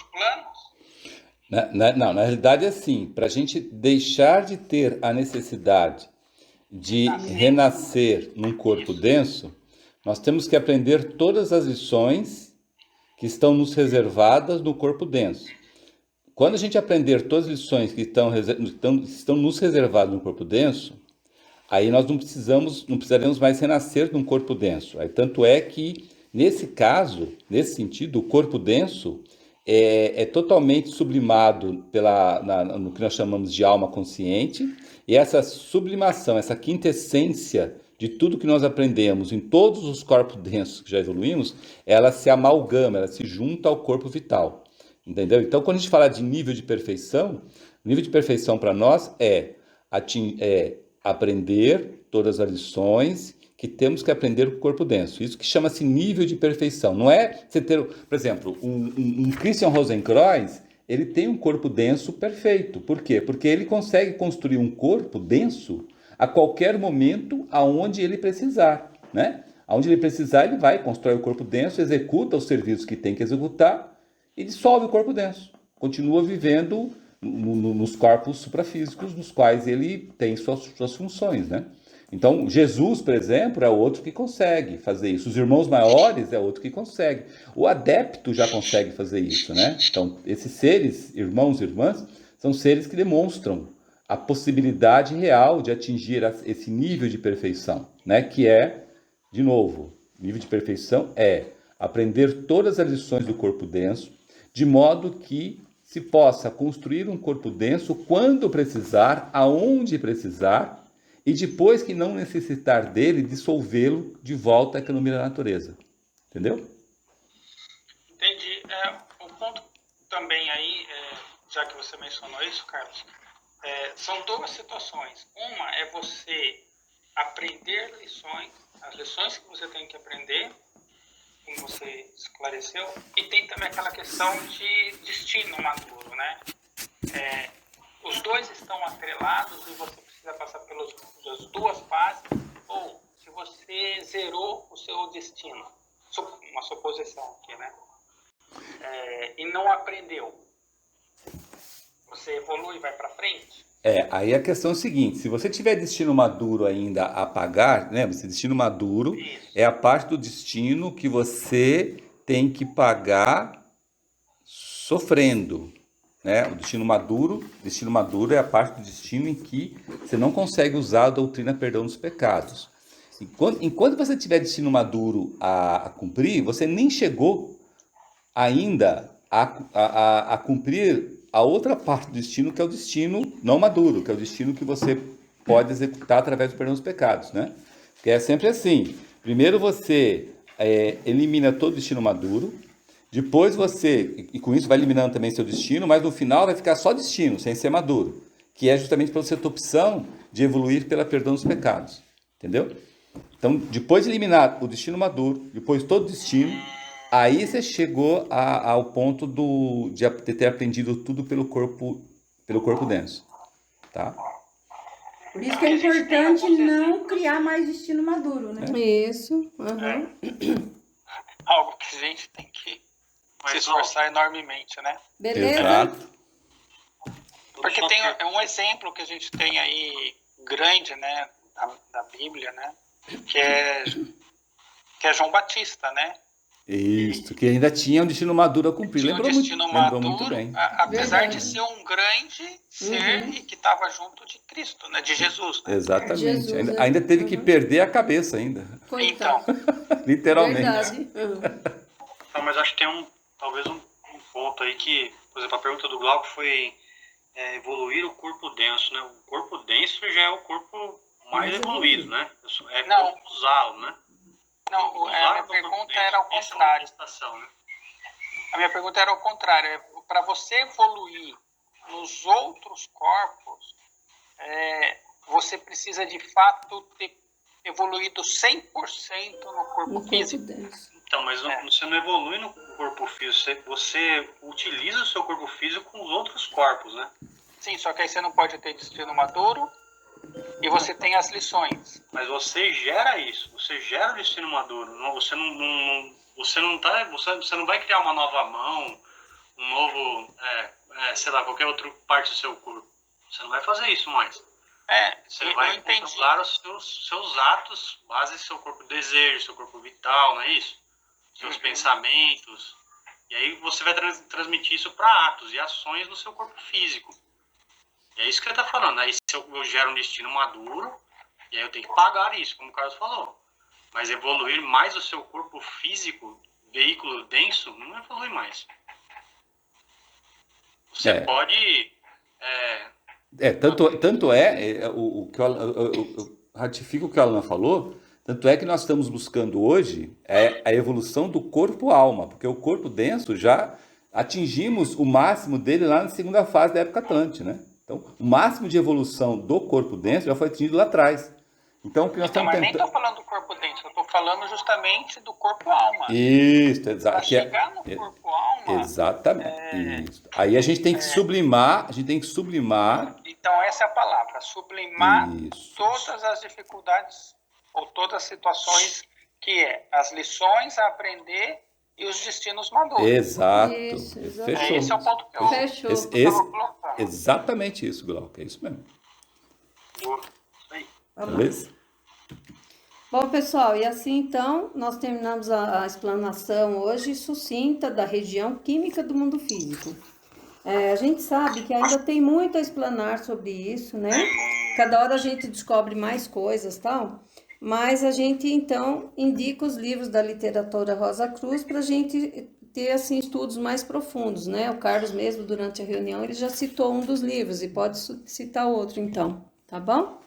planos.
Não, na realidade é assim, para a gente deixar de ter a necessidade de renascer num corpo denso, nós temos que aprender todas as lições que estão nos reservadas no corpo denso. Quando a gente aprender todas as lições que estão nos reservadas no corpo denso, aí nós não precisaremos mais renascer num corpo denso. Aí, tanto é que, nesse caso, nesse sentido, o corpo denso é totalmente sublimado no que nós chamamos de alma consciente, e essa sublimação, essa quintessência de tudo que nós aprendemos em todos os corpos densos que já evoluímos, ela se amalgama, ela se junta ao corpo vital, entendeu? Então, quando a gente fala de nível de perfeição, o nível de perfeição para nós é aprender todas as lições que temos que aprender com o corpo denso. Isso que chama-se nível de perfeição. Não é você ter, por exemplo, um Christian Rosenkreuz, ele tem um corpo denso perfeito. Por quê? Porque ele consegue construir um corpo denso a qualquer momento aonde ele precisar, né? Aonde ele precisar, ele vai, constrói o corpo denso, executa os serviços que tem que executar e dissolve o corpo denso. Continua vivendo nos corpos suprafísicos, nos quais ele tem suas funções, né? Então, Jesus, por exemplo, é outro que consegue fazer isso. Os irmãos maiores é outro que consegue. O adepto já consegue fazer isso, né? Então, esses seres, irmãos e irmãs, são seres que demonstram a possibilidade real de atingir esse nível de perfeição, né? Que é, de novo, nível de perfeição é aprender todas as lições do corpo denso, de modo que se possa construir um corpo denso quando precisar, aonde precisar, e depois que não necessitar dele, dissolvê-lo de volta à economia da natureza. Entendeu?
Entendi. O ponto também aí, já que você mencionou isso, Carlos, são 2 situações. Uma é você aprender lições, as lições que você tem que aprender, como você esclareceu, e tem também aquela questão de destino maduro, né? Os 2 estão atrelados e você precisa passar pelas 2 fases, ou se você zerou o seu destino, uma suposição aqui, né? E não aprendeu, você evolui e vai para frente?
Aí a questão é o seguinte, se você tiver destino maduro ainda a pagar, né? Esse destino maduro é a parte do destino que você tem que pagar sofrendo, né? O destino maduro é a parte do destino em que você não consegue usar a doutrina perdão dos pecados. Enquanto você tiver destino maduro a cumprir, você nem chegou ainda a cumprir a outra parte do destino, que é o destino não maduro, que é o destino que você pode executar através do perdão dos pecados, né? Porque é sempre assim. Primeiro você elimina todo o destino maduro, depois você, e com isso vai eliminando também seu destino, mas no final vai ficar só destino, sem ser maduro, que é justamente para você ter opção de evoluir pela perdão dos pecados, entendeu? Então, depois de eliminar o destino maduro, depois todo o destino, aí você chegou ao ponto de ter aprendido tudo pelo corpo denso, tá?
Por isso que é importante não criar mais destino maduro, né?
Isso. Uhum.
Algo que a gente tem que se esforçar enormemente, né?
Beleza?
Exato.
Porque tem um exemplo que a gente tem aí grande, né, da Bíblia, né, que é João Batista, né?
Isso, que ainda tinha um destino maduro a cumprir.
Tinha um
Lembrou
destino
lembrou
maduro,
muito bem.
apesar
Verdade.
de ser um grande ser e que estava junto de Cristo, né, de Jesus, né?
Exatamente.
Jesus,
ainda,
né?
ainda teve que perder a cabeça ainda.
Coitado.
Literalmente.
Verdade.
Não, mas acho que tem talvez um ponto aí que, por exemplo, a pergunta do Glauco foi evoluir o corpo denso, né? O corpo denso já é o corpo mais evoluído, né? É
Não.
como usá-lo, né?
Não, a minha pergunta era ao contrário.
Né?
A minha pergunta era ao contrário. Para você evoluir nos outros corpos, você precisa de fato ter evoluído 100% no corpo
No corpo
físico.
denso.
Então, mas você não evolui no corpo físico, você utiliza o seu corpo físico com os outros corpos, né?
Sim, só que aí você não pode ter destino maduro e você tem as lições.
Mas você gera isso, você gera o destino maduro. Você não vai criar uma nova mão, um novo, sei lá, qualquer outra parte do seu corpo. Você não vai fazer isso mais. Você vai controlar os seus atos, base do seu corpo desejo, seu corpo vital, não é isso? Seus pensamentos. E aí você vai transmitir isso para atos e ações no seu corpo físico. E é isso que ele está falando. Aí se eu gero um destino maduro, e aí eu tenho que pagar isso, como o Carlos falou. Mas evoluir mais o seu corpo físico, veículo denso, não evolui mais. Você pode...
Tanto o que eu ratifico o que o Alan falou, tanto é que nós estamos buscando hoje a evolução do corpo-alma, porque o corpo denso já atingimos o máximo dele lá na segunda fase da época Atlante, né? Então, o máximo de evolução do corpo denso já foi atingido lá atrás. Então, o que nós estamos
Mas nem
tentando...
estou falando do corpo dentro, eu estou falando justamente do corpo-alma.
Isso, exato.
Para chegar no corpo-alma...
Exatamente. Isso. Aí a gente tem que sublimar,
Então, essa é a palavra, sublimar
Isso.
todas as dificuldades ou todas as situações que as lições a aprender e os destinos maduros.
Exato.
Isso,
Fechou.
Esse é o ponto que eu
Fechou.
estava colocando.
Exatamente isso, Glauco. É isso mesmo. Beleza?
Bom, pessoal, e assim então nós terminamos a explanação hoje sucinta da região química do mundo físico. A gente sabe que ainda tem muito a explanar sobre isso, né? Cada hora a gente descobre mais coisas, tal. Mas a gente então indica os livros da literatura Rosa Cruz para a gente ter assim estudos mais profundos, né? O Carlos mesmo durante a reunião ele já citou um dos livros e pode citar outro então, tá bom?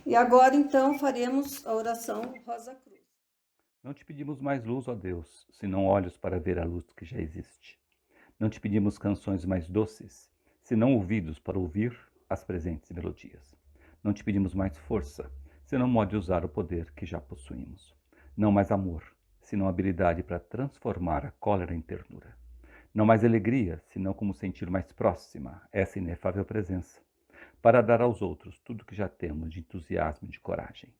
E agora, então, faremos a oração Rosa Cruz.
Não te pedimos mais luz, ó Deus, senão olhos para ver a luz que já existe. Não te pedimos canções mais doces, senão ouvidos para ouvir as presentes melodias. Não te pedimos mais força, senão modo de usar o poder que já possuímos. Não mais amor, senão habilidade para transformar a cólera em ternura. Não mais alegria, senão como sentir mais próxima essa inefável presença, para dar aos outros tudo que já temos de entusiasmo e de coragem.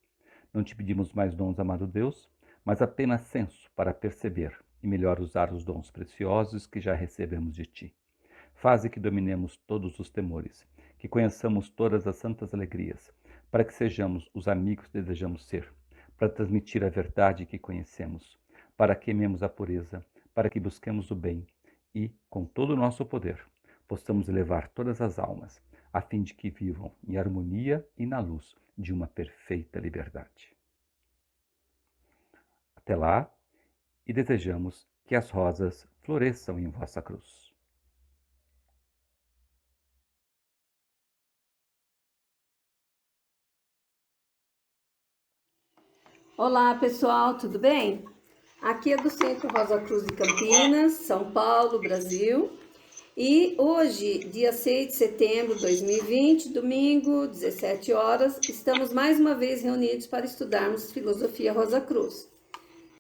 Não te pedimos mais dons, amado Deus, mas apenas senso para perceber e melhor usar os dons preciosos que já recebemos de ti. Faze que dominemos todos os temores, que conheçamos todas as santas alegrias, para que sejamos os amigos que desejamos ser, para transmitir a verdade que conhecemos, para que amemos a pureza, para que busquemos o bem e, com todo o nosso poder, possamos elevar todas as almas, a fim de que vivam em harmonia e na luz de uma perfeita liberdade. Até lá, e desejamos que as rosas floresçam em vossa cruz.
Olá, pessoal, tudo bem? Aqui é do Centro Rosa Cruz de Campinas, São Paulo, Brasil. E hoje, dia 6 de setembro de 2020, domingo, 17 horas, estamos mais uma vez reunidos para estudarmos Filosofia Rosa Cruz.